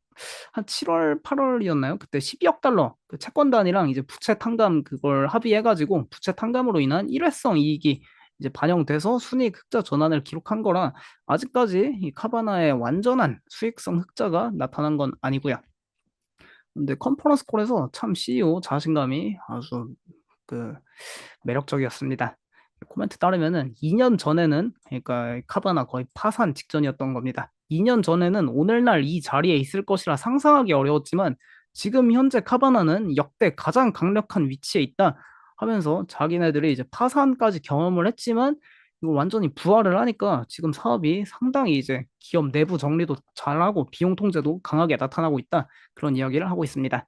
한 7월, 8월이었나요? 그때 12억 달러 그 채권단이랑 이제 부채 탕감 그걸 합의해가지고 부채 탕감으로 인한 일회성 이익이 이제 반영돼서 순이익 흑자 전환을 기록한 거라 아직까지 이 카바나의 완전한 수익성 흑자가 나타난 건 아니고요. 근데 컨퍼런스 콜에서 참 CEO 자신감이 아주 그 매력적이었습니다. 코멘트 따르면은 2년 전에는 그러니까 카바나 거의 파산 직전이었던 겁니다. 2년 전에는 오늘날 이 자리에 있을 것이라 상상하기 어려웠지만 지금 현재 카바나는 역대 가장 강력한 위치에 있다 하면서 자기네들이 이제 파산까지 경험을 했지만 이거 완전히 부활을 하니까 지금 사업이 상당히 이제 기업 내부 정리도 잘하고 비용 통제도 강하게 나타나고 있다 그런 이야기를 하고 있습니다.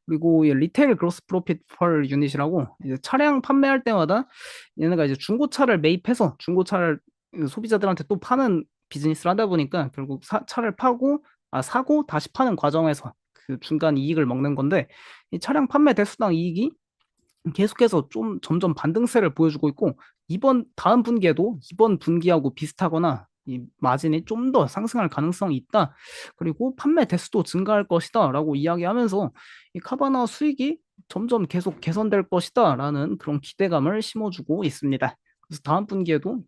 그리고 이 리테일 그로스 프로핏 펄 유닛이라고 이제 차량 판매할 때마다 얘네가 이제 중고차를 매입해서 중고차를 소비자들한테 또 파는 비즈니스를 하다 보니까 결국 차를 사고 다시 파는 과정에서 그 중간 이익을 먹는 건데 이 차량 판매 대수당 이익이 계속해서 좀 점점 반등세를 보여주고 있고 다음 분기에도 이번 분기하고 비슷하거나 이 마진이 좀 더 상승할 가능성이 있다. 그리고 판매 대수도 증가할 것이다라고 이야기하면서 이 카바나 수익이 점점 계속 개선될 것이다라는 그런 기대감을 심어주고 있습니다. 그래서 다음 분기에도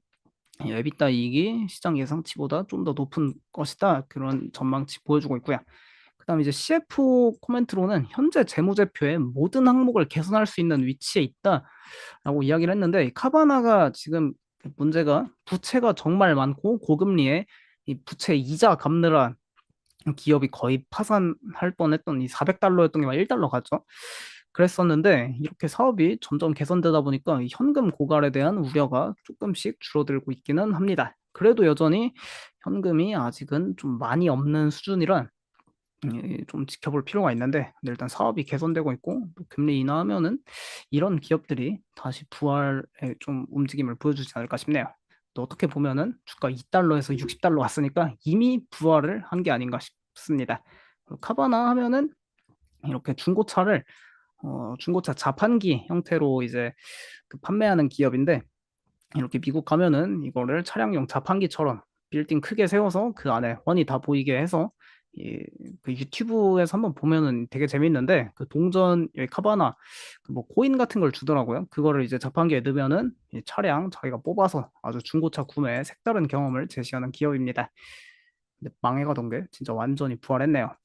이 에비타 이익이 시장 예상치보다 좀 더 높은 것이다. 그런 전망치 보여주고 있고요. 그다음에 이제 CF 코멘트로는 현재 재무제표의 모든 항목을 개선할 수 있는 위치에 있다라고 이야기를 했는데 이 카바나가 지금 문제가 부채가 정말 많고 고금리에 이 부채 이자 갚느라 기업이 거의 파산할 뻔했던 이 400달러였던 게 막 1달러 갔죠. 그랬었는데 이렇게 사업이 점점 개선되다 보니까 이 현금 고갈에 대한 우려가 조금씩 줄어들고 있기는 합니다. 그래도 여전히 현금이 아직은 좀 많이 없는 수준이라 좀 지켜볼 필요가 있는데 근데 일단 사업이 개선되고 있고 또 금리 인하하면은 이런 기업들이 다시 부활의 좀 움직임을 보여주지 않을까 싶네요. 또 어떻게 보면은 주가 2달러에서 60달러 왔으니까 이미 부활을 한 게 아닌가 싶습니다. 카바나 하면은 이렇게 중고차 자판기 형태로 이제 그 판매하는 기업인데 이렇게 미국 가면은 이거를 차량용 자판기처럼 빌딩 크게 세워서 그 안에 훤히 다 보이게 해서 그 유튜브에서 한번 보면은 되게 재밌는데 그 동전 여기 카바나 그 뭐 코인 같은 걸 주더라고요. 그거를 이제 자판기에 넣으면은 이 차량 자기가 뽑아서 아주 중고차 구매 색다른 경험을 제시하는 기업입니다. 근데 망해가던 게 진짜 완전히 부활했네요.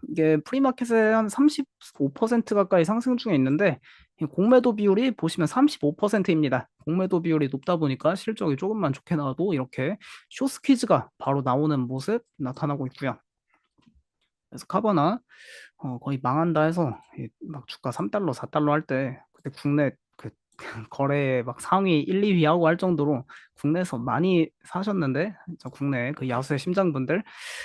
이게 프리마켓에 한 35% 가까이 상승 중에 있는데 이 공매도 비율이 보시면 35%입니다. 공매도 비율이 높다 보니까 실적이 조금만 좋게 나와도 이렇게 쇼스퀴즈가 바로 나오는 모습 나타나고 있고요. 그래서 카바나 거의 망한다 해서 막 주가 3달러, 4달러 할 때 그때 국내 그 거래에 막 상위 1, 2위 하고 할 정도로 국내에서 많이 사셨는데 저 국내 그 야수의 심장분들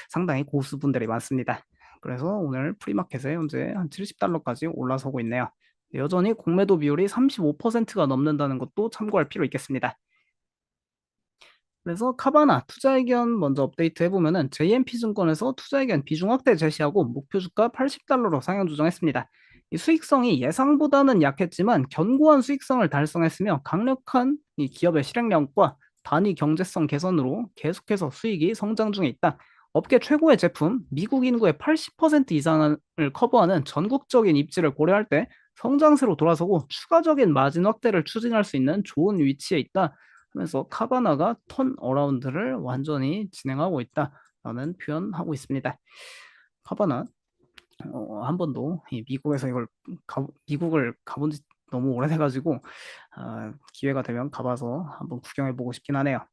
상당히 고수분들이 많습니다. 그래서 오늘 프리마켓에 현재 한 70달러까지 올라서고 있네요. 여전히 공매도 비율이 35%가 넘는다는 것도 참고할 필요 있겠습니다. 그래서 카바나 투자 의견 먼저 업데이트 해보면은 JMP 증권에서 투자 의견 비중 확대 제시하고 목표 주가 80달러로 상향 조정했습니다. 이 수익성이 예상보다는 약했지만 견고한 수익성을 달성했으며 강력한 이 기업의 실행력과 단위 경제성 개선으로 계속해서 수익이 성장 중에 있다. 업계 최고의 제품, 미국 인구의 80% 이상을 커버하는 전국적인 입지를 고려할 때 성장세로 돌아서고 추가적인 마진 확대를 추진할 수 있는 좋은 위치에 있다. 하면서 카바나가 턴 어라운드를 완전히 진행하고 있다라는 표현하고 있습니다. 카바나 한 번도 이 미국에서 미국을 가본 지 너무 오래돼가지고 기회가 되면 가봐서 한번 구경해보고 싶긴 하네요.